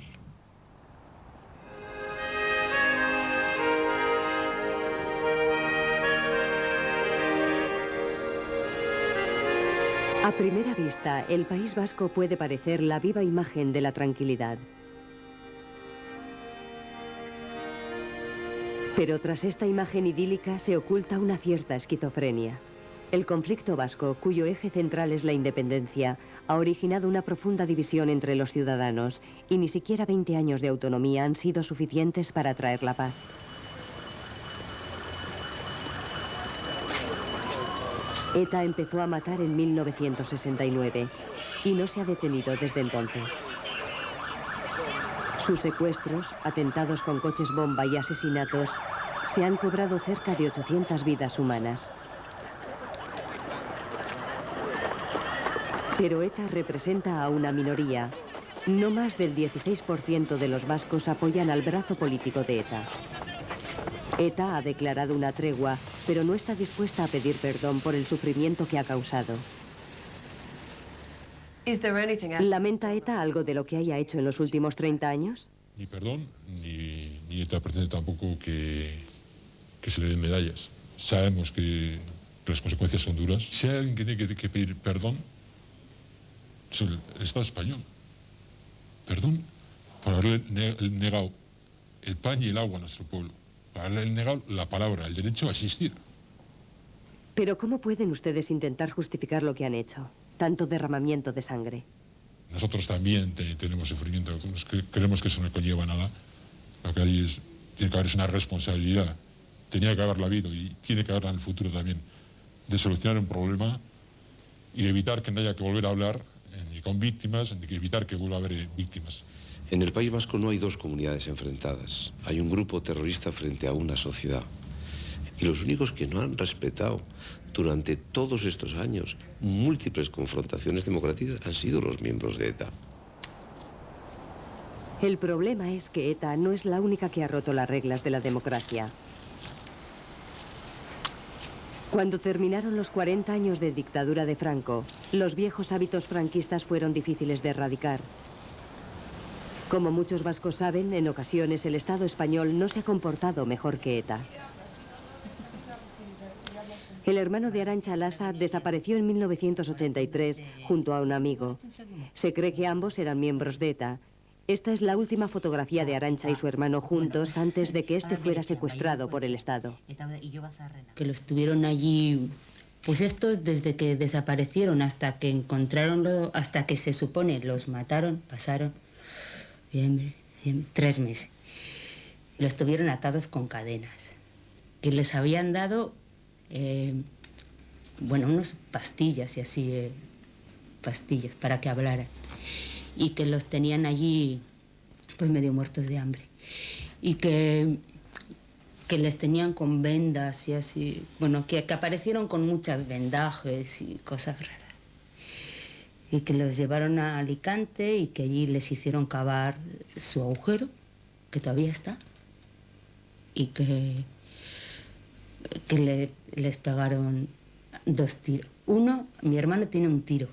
A primera vista, el País Vasco puede parecer la viva imagen de la tranquilidad. Pero tras esta imagen idílica se oculta una cierta esquizofrenia. El conflicto vasco, cuyo eje central es la independencia, ha originado una profunda división entre los ciudadanos y ni siquiera 20 años de autonomía han sido suficientes para traer la paz. ETA empezó a matar en 1969 y no se ha detenido desde entonces. Sus secuestros, atentados con coches bomba y asesinatos se han cobrado cerca de 800 vidas humanas. Pero ETA representa a una minoría. No más del 16% de los vascos apoyan al brazo político de ETA. ETA ha declarado una tregua, pero no está dispuesta a pedir perdón por el sufrimiento que ha causado. ¿Lamenta ETA algo de lo que haya hecho en los últimos 30 años? Ni perdón, ni ETA pretende tampoco que se le den medallas. Sabemos que las consecuencias son duras. Si hay alguien que tiene que pedir perdón, es el Estado español. Perdón por haberle negado el pan y el agua a nuestro pueblo. Por haberle negado la palabra, el derecho a existir. Pero ¿cómo pueden ustedes intentar justificar lo que han hecho? Tanto derramamiento de sangre. Nosotros también tenemos sufrimiento, creemos que eso no conlleva nada. Lo que hay tiene que haber una responsabilidad, tenía que haberla habido y tiene que haberla en el futuro también, de solucionar un problema y de evitar que no haya que volver a hablar ni con víctimas, ni que evitar que vuelva a haber víctimas. En el País Vasco no hay dos comunidades enfrentadas, hay un grupo terrorista frente a una sociedad. Y los únicos que no han respetado durante todos estos años múltiples confrontaciones democráticas han sido los miembros de ETA. El problema es que ETA no es la única que ha roto las reglas de la democracia. Cuando terminaron los 40 años de dictadura de Franco, los viejos hábitos franquistas fueron difíciles de erradicar. Como muchos vascos saben, en ocasiones el Estado español no se ha comportado mejor que ETA. El hermano de Arantxa Lasa desapareció en 1983 junto a un amigo. Se cree que ambos eran miembros de ETA. Esta es la última fotografía de Arantxa y su hermano juntos antes de que este fuera secuestrado por el Estado. Que los tuvieron allí, pues estos desde que desaparecieron hasta que encontraron, hasta que se supone los mataron, pasaron 3 meses. Los tuvieron atados con cadenas, que les habían dado bueno, unas pastillas y así, pastillas para que hablaran. Y que los tenían allí, pues medio muertos de hambre. Y que les tenían con vendas y así, bueno, que aparecieron con muchas vendajes y cosas raras. Y que los llevaron a Alicante y que allí les hicieron cavar su agujero, que todavía está. Y que les pegaron 2 tiros. Uno, mi hermano tiene un tiro,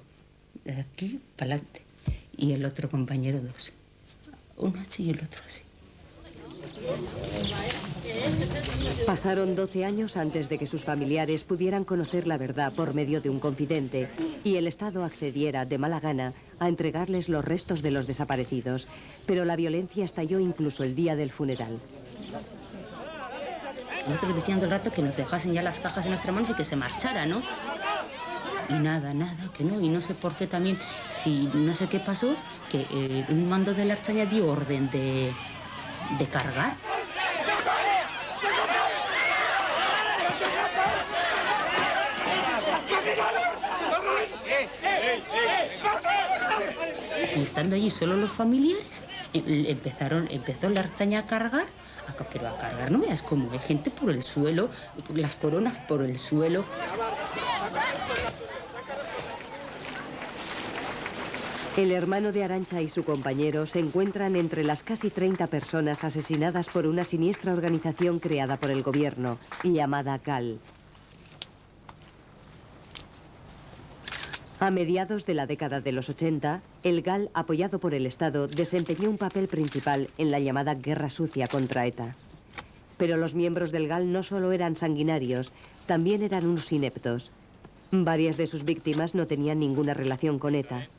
de aquí para adelante, y el otro compañero 2. Uno así y el otro así. Pasaron 12 años antes de que sus familiares pudieran conocer la verdad por medio de un confidente y el Estado accediera de mala gana a entregarles los restos de los desaparecidos. Pero la violencia estalló incluso el día del funeral. Nosotros decían todo el rato que nos dejasen ya las cajas en nuestras manos y que se marchara, ¿no? Y nada, que no. Y no sé por qué también, si no sé qué pasó, que un mando de la Archaña dio orden de cargar. Y estando allí solo los familiares, empezó la Archaña a cargar, pero a cargar no veas cómo, hay gente por el suelo, las coronas por el suelo. El hermano de Arantxa y su compañero se encuentran entre las casi 30 personas asesinadas por una siniestra organización creada por el gobierno, llamada GAL. A mediados de la década de los 80, el GAL, apoyado por el Estado, desempeñó un papel principal en la llamada Guerra Sucia contra ETA. Pero los miembros del GAL no solo eran sanguinarios, también eran unos ineptos. Varias de sus víctimas no tenían ninguna relación con ETA.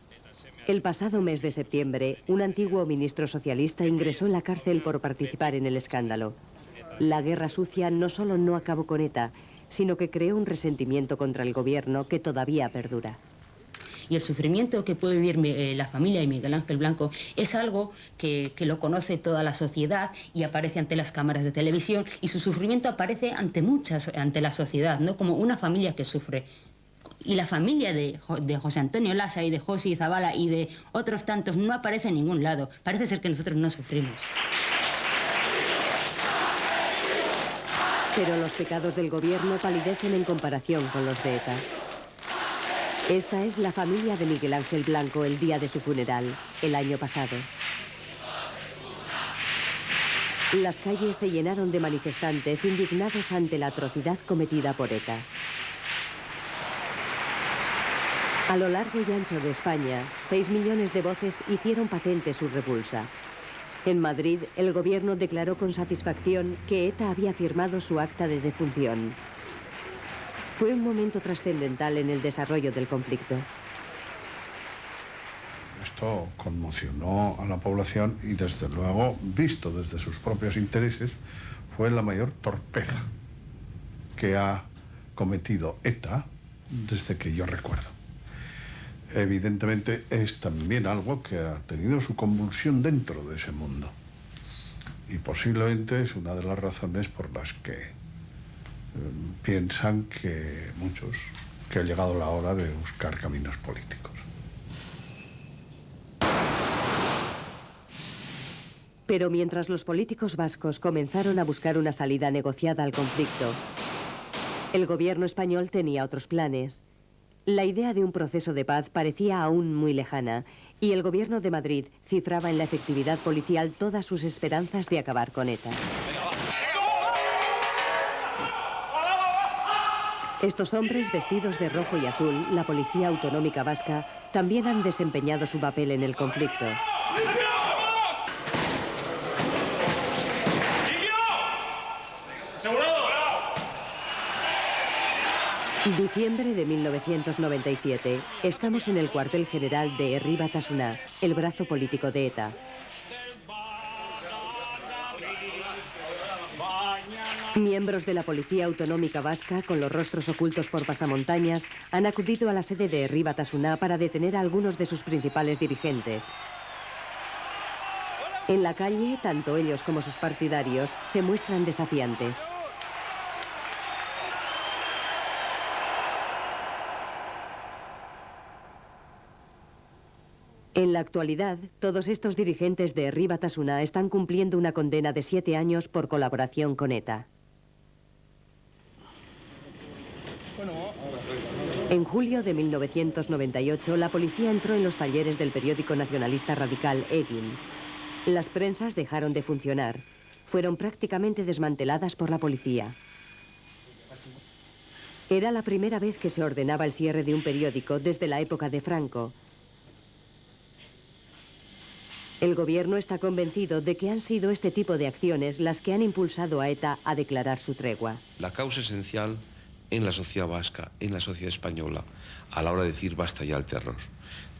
El pasado mes de septiembre, un antiguo ministro socialista ingresó en la cárcel por participar en el escándalo. La Guerra Sucia no solo no acabó con ETA, sino que creó un resentimiento contra el gobierno que todavía perdura. Y el sufrimiento que puede vivir la familia de Miguel Ángel Blanco es algo que lo conoce toda la sociedad y aparece ante las cámaras de televisión, y su sufrimiento aparece ante la sociedad, ¿no? Como una familia que sufre. Y la familia de José Antonio Lasa y de José Zabala y de otros tantos no aparece en ningún lado. Parece ser que nosotros no sufrimos. Pero los pecados del gobierno palidecen en comparación con los de ETA. Esta es la familia de Miguel Ángel Blanco el día de su funeral, el año pasado. Las calles se llenaron de manifestantes indignados ante la atrocidad cometida por ETA. A lo largo y ancho de España, 6 millones de voces hicieron patente su repulsa. En Madrid, el gobierno declaró con satisfacción que ETA había firmado su acta de defunción. Fue un momento trascendental en el desarrollo del conflicto. Esto conmocionó a la población y, desde luego, visto desde sus propios intereses, fue la mayor torpeza que ha cometido ETA desde que yo recuerdo. Evidentemente es también algo que ha tenido su convulsión dentro de ese mundo. Y posiblemente es una de las razones por las que piensan que muchos que ha llegado la hora de buscar caminos políticos. Pero mientras los políticos vascos comenzaron a buscar una salida negociada al conflicto, el gobierno español tenía otros planes. La idea de un proceso de paz parecía aún muy lejana, y el gobierno de Madrid cifraba en la efectividad policial todas sus esperanzas de acabar con ETA. Estos hombres vestidos de rojo y azul, la Policía Autonómica Vasca, también han desempeñado su papel en el conflicto. Diciembre de 1997. Estamos en el cuartel general de Herri Batasuna, el brazo político de ETA. Miembros de la Policía Autonómica Vasca, con los rostros ocultos por pasamontañas, han acudido a la sede de Herri Batasuna para detener a algunos de sus principales dirigentes. En la calle, tanto ellos como sus partidarios se muestran desafiantes. En la actualidad, todos estos dirigentes de Herri Batasuna están cumpliendo una condena de 7 años por colaboración con ETA. En julio de 1998, la policía entró en los talleres del periódico nacionalista radical Egin. Las prensas dejaron de funcionar. Fueron prácticamente desmanteladas por la policía. Era la primera vez que se ordenaba el cierre de un periódico desde la época de Franco. El gobierno está convencido de que han sido este tipo de acciones las que han impulsado a ETA a declarar su tregua. La causa esencial en la sociedad vasca, en la sociedad española, a la hora de decir basta ya al terror.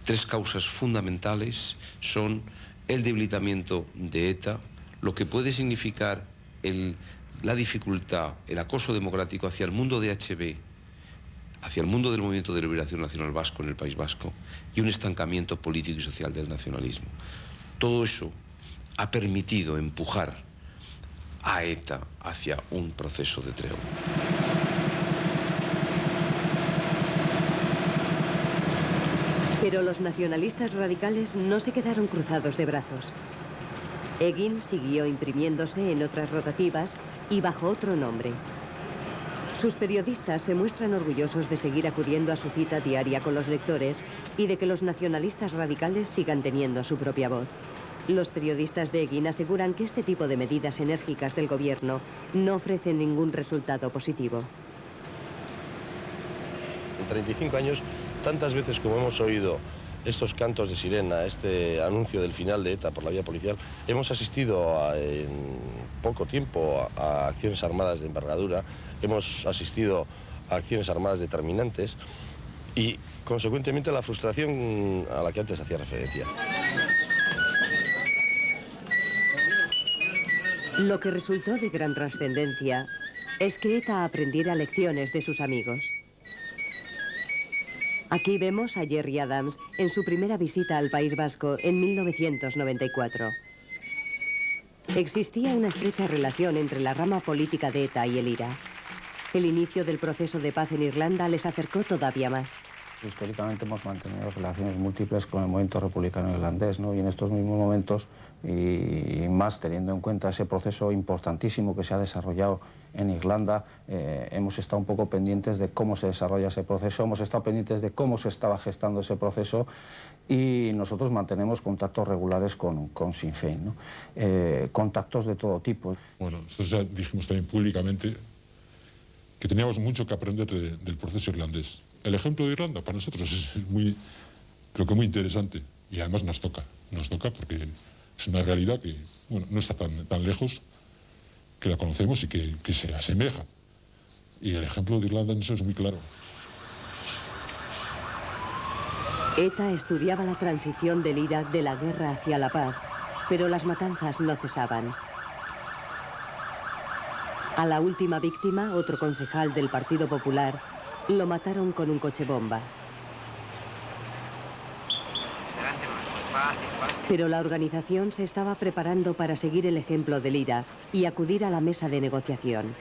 Tres causas fundamentales son el debilitamiento de ETA, lo que puede significar la dificultad, el acoso democrático hacia el mundo de HB, hacia el mundo del movimiento de liberación nacional vasco en el País Vasco, y un estancamiento político y social del nacionalismo. Todo eso ha permitido empujar a ETA hacia un proceso de tregua. Pero los nacionalistas radicales no se quedaron cruzados de brazos. Egin siguió imprimiéndose en otras rotativas y bajo otro nombre. Sus periodistas se muestran orgullosos de seguir acudiendo a su cita diaria con los lectores y de que los nacionalistas radicales sigan teniendo su propia voz. Los periodistas de Egin aseguran que este tipo de medidas enérgicas del gobierno no ofrecen ningún resultado positivo. En 35 años, tantas veces como hemos oído estos cantos de sirena, este anuncio del final de ETA por la vía policial, hemos asistido en poco tiempo a acciones armadas de envergadura, hemos asistido a acciones armadas determinantes y, consecuentemente, a la frustración a la que antes hacía referencia. Lo que resultó de gran trascendencia es que ETA aprendiera lecciones de sus amigos. Aquí vemos a Gerry Adams en su primera visita al País Vasco en 1994. Existía una estrecha relación entre la rama política de ETA y el IRA. El inicio del proceso de paz en Irlanda les acercó todavía más. Históricamente hemos mantenido relaciones múltiples con el movimiento republicano irlandés, ¿no? Y en estos mismos momentos, y más teniendo en cuenta ese proceso importantísimo que se ha desarrollado en Irlanda, hemos estado un poco pendientes de cómo se desarrolla ese proceso, hemos estado pendientes de cómo se estaba gestando ese proceso y nosotros mantenemos contactos regulares con Sinn Féin, ¿no? Contactos de todo tipo. Bueno, nosotros ya dijimos también públicamente que teníamos mucho que aprender del proceso irlandés. El ejemplo de Irlanda para nosotros es muy, creo que muy interesante y además nos toca porque es una realidad que, bueno, no está tan lejos, que la conocemos y que se asemeja. Y el ejemplo de Irlanda en eso es muy claro. ETA estudiaba la transición del IRA de la guerra hacia la paz, pero las matanzas no cesaban. A la última víctima, otro concejal del Partido Popular, lo mataron con un coche bomba. Pero la organización se estaba preparando para seguir el ejemplo del IRA y acudir a la mesa de negociación.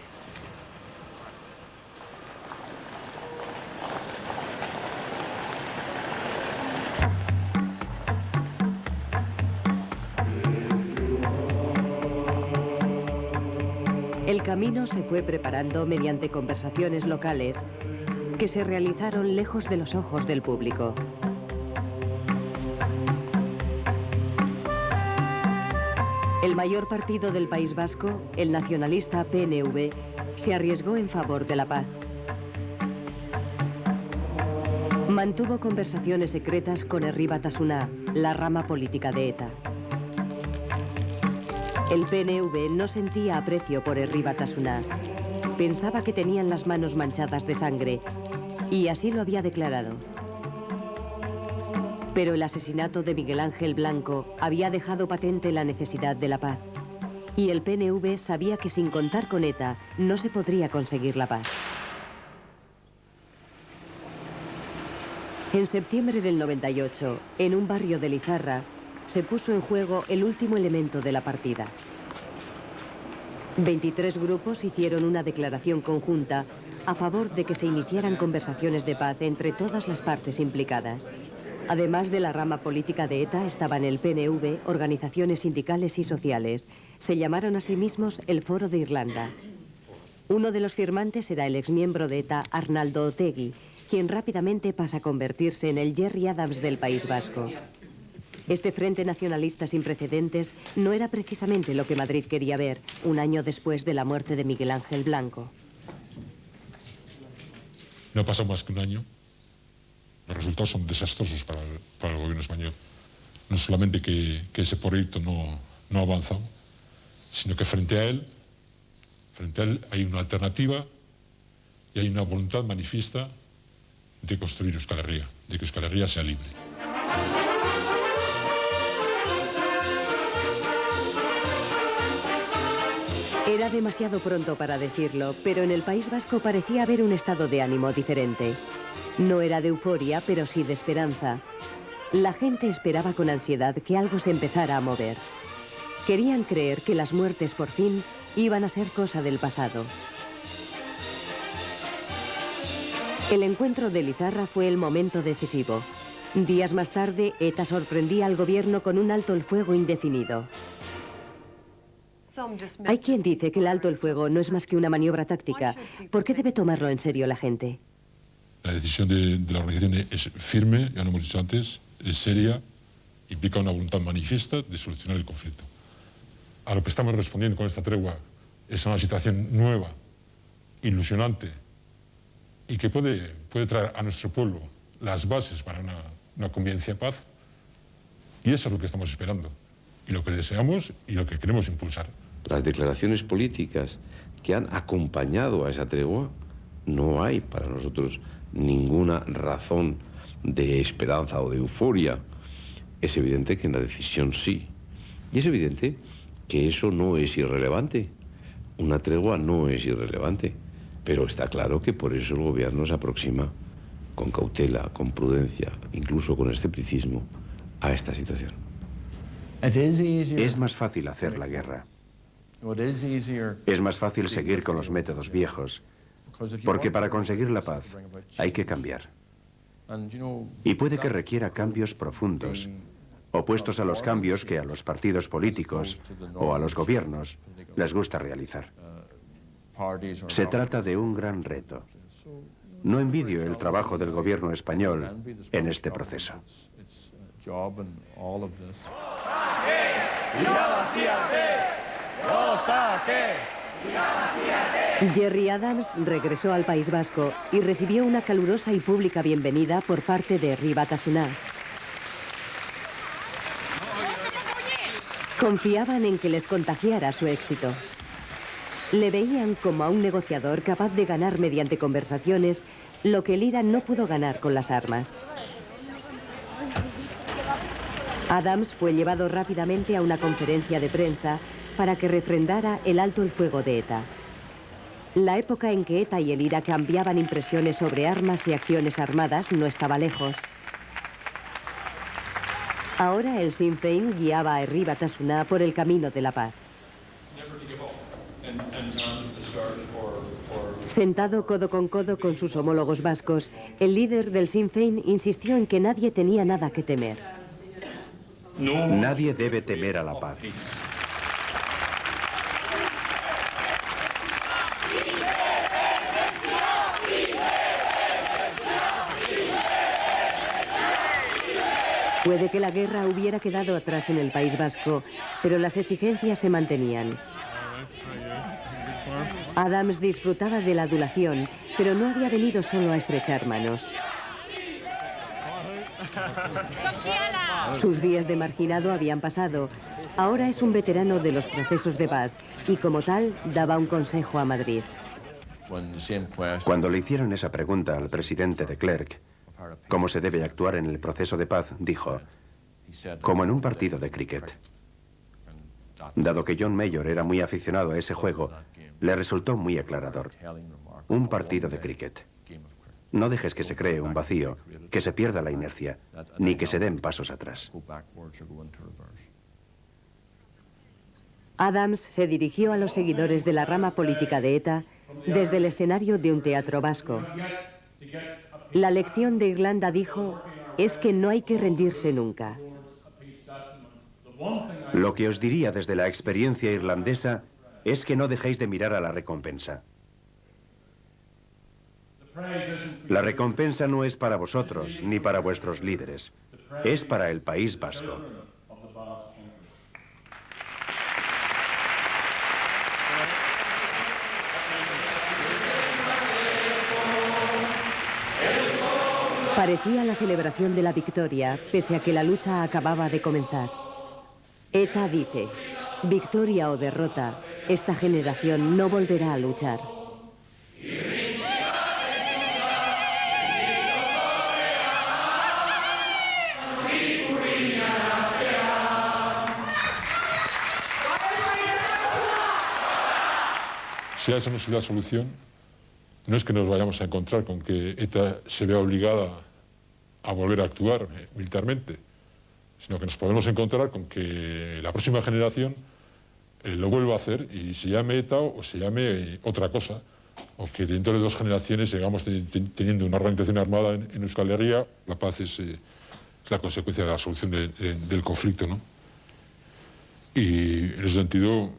El camino se fue preparando mediante conversaciones locales que se realizaron lejos de los ojos del público. El mayor partido del País Vasco, el nacionalista PNV, se arriesgó en favor de la paz. Mantuvo conversaciones secretas con Herri Batasuna, la rama política de ETA. El PNV no sentía aprecio por Herri Batasuna. Pensaba que tenían las manos manchadas de sangre y así lo había declarado. Pero el asesinato de Miguel Ángel Blanco había dejado patente la necesidad de la paz. Y el PNV sabía que sin contar con ETA no se podría conseguir la paz. En septiembre del 98, en un barrio de Lizarra, se puso en juego el último elemento de la partida. 23 grupos hicieron una declaración conjunta a favor de que se iniciaran conversaciones de paz entre todas las partes implicadas. Además de la rama política de ETA, estaban el PNV, organizaciones sindicales y sociales. Se llamaron a sí mismos el Foro de Irlanda. Uno de los firmantes era el exmiembro de ETA, Arnaldo Otegi, quien rápidamente pasa a convertirse en el Gerry Adams del País Vasco. Este frente nacionalista sin precedentes no era precisamente lo que Madrid quería ver un año después de la muerte de Miguel Ángel Blanco. No pasa más que un año. Los resultados son desastrosos para el gobierno español. no solamente que ese proyecto no ha avanzado, sino que frente a él hay una alternativa y hay una voluntad manifiesta de construir Euskal Herria, de que Euskal Herria sea libre. Era demasiado pronto para decirlo, pero en el País Vasco parecía haber un estado de ánimo diferente. No era de euforia, pero sí de esperanza. La gente esperaba con ansiedad que algo se empezara a mover. Querían creer que las muertes, por fin, iban a ser cosa del pasado. El encuentro de Lizarra fue el momento decisivo. Días más tarde, ETA sorprendía al gobierno con un alto el fuego indefinido. Hay quien dice que el alto el fuego no es más que una maniobra táctica. ¿Por qué debe tomarlo en serio la gente? La decisión de la organización es firme, ya lo hemos dicho antes, es seria, implica una voluntad manifiesta de solucionar el conflicto. A lo que estamos respondiendo con esta tregua es una situación nueva, ilusionante, y que puede traer a nuestro pueblo las bases para una convivencia de paz, y eso es lo que estamos esperando, y lo que deseamos y lo que queremos impulsar. Las declaraciones políticas que han acompañado a esa tregua, no hay para nosotros ninguna razón de esperanza o de euforia. Es evidente que en la decisión sí, y es evidente que eso no es irrelevante. Una tregua no es irrelevante, pero está claro que por eso el gobierno se aproxima con cautela, con prudencia, incluso con escepticismo a esta situación. Es más fácil hacer la guerra. Es más fácil seguir con los métodos viejos, porque para conseguir la paz hay que cambiar. Y puede que requiera cambios profundos, opuestos a los cambios que a los partidos políticos o a los gobiernos les gusta realizar. Se trata de un gran reto. No envidio el trabajo del gobierno español en este proceso. Gerry Adams regresó al País Vasco y recibió una calurosa y pública bienvenida por parte de Herri Batasuna. Confiaban en que les contagiara su éxito. Le veían como a un negociador capaz de ganar mediante conversaciones lo que el IRA no pudo ganar con las armas. Adams fue llevado rápidamente a una conferencia de prensa para que refrendara el alto el fuego de ETA. La época en que ETA y el IRA cambiaban impresiones sobre armas y acciones armadas no estaba lejos. Ahora el Sinn Féin guiaba a Herri Batasuna por el camino de la paz. Sentado codo con sus homólogos vascos, el líder del Sinn Féin insistió en que nadie tenía nada que temer. Nadie debe temer a la paz. Puede que la guerra hubiera quedado atrás en el País Vasco, pero las exigencias se mantenían. Adams disfrutaba de la adulación, pero no había venido solo a estrechar manos. Sus días de marginado habían pasado. Ahora es un veterano de los procesos de paz y como tal daba un consejo a Madrid. Cuando le hicieron esa pregunta al presidente de Klerk, cómo se debe actuar en el proceso de paz, dijo, como en un partido de cricket. Dado que John Major era muy aficionado a ese juego, le resultó muy aclarador. Un partido de cricket. No dejes que se cree un vacío, que se pierda la inercia, ni que se den pasos atrás. Adams se dirigió a los seguidores de la rama política de ETA desde el escenario de un teatro vasco. La lección de Irlanda, dijo, es que no hay que rendirse nunca. Lo que os diría desde la experiencia irlandesa es que no dejéis de mirar a la recompensa. La recompensa no es para vosotros ni para vuestros líderes, es para el País Vasco. Parecía la celebración de la victoria, pese a que la lucha acababa de comenzar. ETA dice, victoria o derrota, esta generación no volverá a luchar. Si esa no es la solución, no es que nos vayamos a encontrar con que ETA se vea obligada a volver a actuar militarmente, sino que nos podemos encontrar con que la próxima generación lo vuelva a hacer y se llame ETA o se llame otra cosa, o que dentro de 2 generaciones sigamos teniendo una organización armada en Euskal Herria. La paz es la consecuencia de la solución del conflicto, ¿no? Y en ese sentido,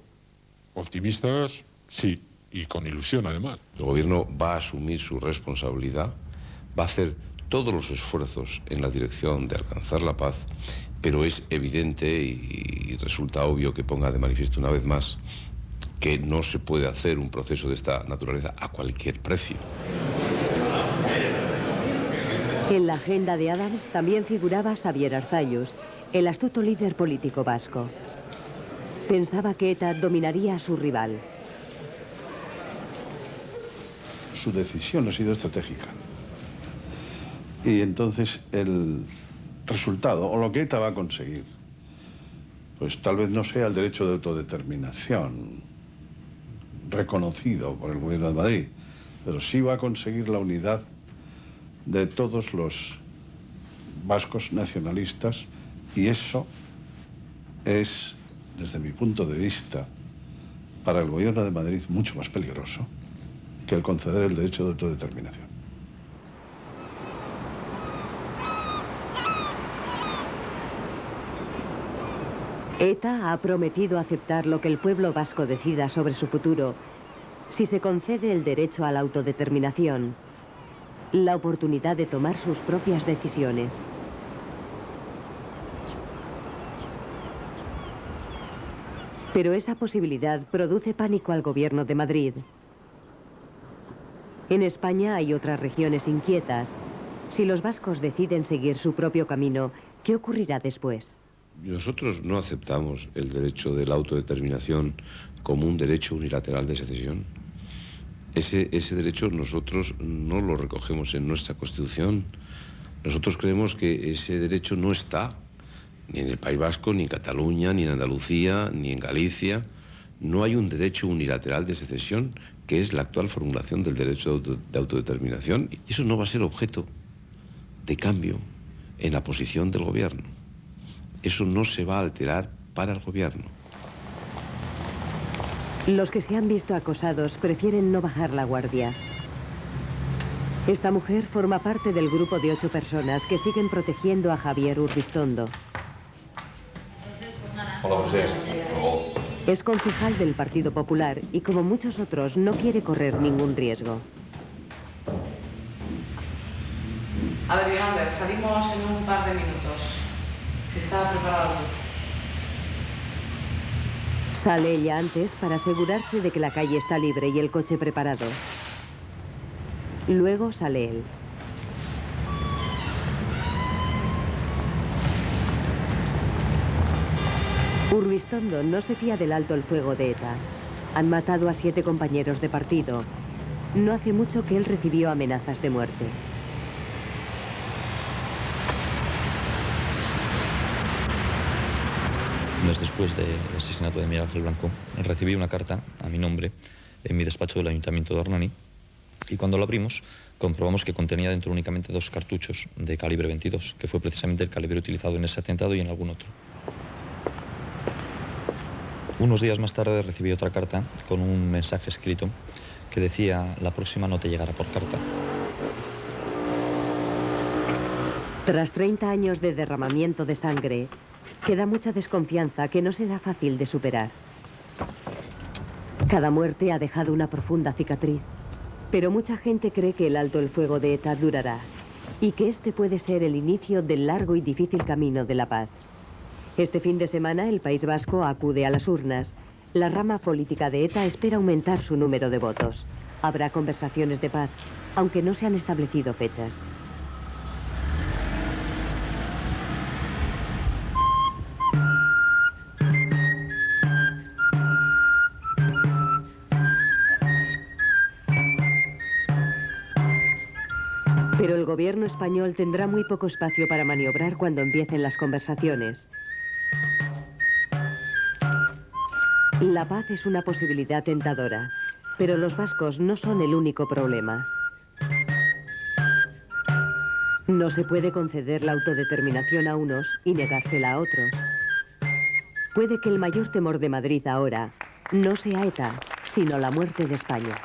optimistas, sí, y con ilusión además. El gobierno va a asumir su responsabilidad, va a hacer todos los esfuerzos en la dirección de alcanzar la paz, pero es evidente y resulta obvio que ponga de manifiesto una vez más que no se puede hacer un proceso de esta naturaleza a cualquier precio. En la agenda de Adams también figuraba Xavier Arzallus, el astuto líder político vasco. Pensaba que ETA dominaría a su rival. Su decisión ha sido estratégica. Y entonces el resultado, o lo que ETA va a conseguir, pues tal vez no sea el derecho de autodeterminación reconocido por el Gobierno de Madrid, pero sí va a conseguir la unidad de todos los vascos nacionalistas, y eso es, desde mi punto de vista, para el Gobierno de Madrid mucho más peligroso que el conceder el derecho de autodeterminación. ETA ha prometido aceptar lo que el pueblo vasco decida sobre su futuro si se concede el derecho a la autodeterminación, la oportunidad de tomar sus propias decisiones. Pero esa posibilidad produce pánico al Gobierno de Madrid. En España hay otras regiones inquietas. Si los vascos deciden seguir su propio camino, ¿qué ocurrirá después? Nosotros no aceptamos el derecho de la autodeterminación como un derecho unilateral de secesión. Ese derecho nosotros no lo recogemos en nuestra Constitución. Nosotros creemos que ese derecho no está ni en el País Vasco, ni en Cataluña, ni en Andalucía, ni en Galicia. No hay un derecho unilateral de secesión, que es la actual formulación del derecho de autodeterminación. Y eso no va a ser objeto de cambio en la posición del gobierno. Eso no se va a alterar para el gobierno. Los que se han visto acosados prefieren no bajar la guardia. Esta mujer forma parte del grupo de 8 personas que siguen protegiendo a Javier Urbistondo. Hola, José. Es concejal del Partido Popular y, como muchos otros, no quiere correr ningún riesgo. A ver, Vigander, salimos en un par de minutos. Si está preparado el coche. Sale ella antes para asegurarse de que la calle está libre y el coche preparado. Luego sale él. Urbistondo no se fía del alto el fuego de ETA. Han matado a 7 compañeros de partido. No hace mucho que él recibió amenazas de muerte. Un mes después del asesinato de Miguel Ángel Blanco, recibí una carta a mi nombre en mi despacho del Ayuntamiento de Hernani, y cuando lo abrimos comprobamos que contenía dentro únicamente 2 cartuchos de calibre 22, que fue precisamente el calibre utilizado en ese atentado y en algún otro. Unos días más tarde recibí otra carta con un mensaje escrito que decía: la próxima no te llegará por carta. Tras 30 años de derramamiento de sangre, queda mucha desconfianza que no será fácil de superar. Cada muerte ha dejado una profunda cicatriz, pero mucha gente cree que el alto el fuego de ETA durará y que este puede ser el inicio del largo y difícil camino de la paz. Este fin de semana el País Vasco acude a las urnas. La rama política de ETA espera aumentar su número de votos. Habrá conversaciones de paz, aunque no se han establecido fechas. Pero el gobierno español tendrá muy poco espacio para maniobrar cuando empiecen las conversaciones. La paz es una posibilidad tentadora, pero los vascos no son el único problema. No se puede conceder la autodeterminación a unos y negársela a otros. Puede que el mayor temor de Madrid ahora no sea ETA, sino la muerte de España.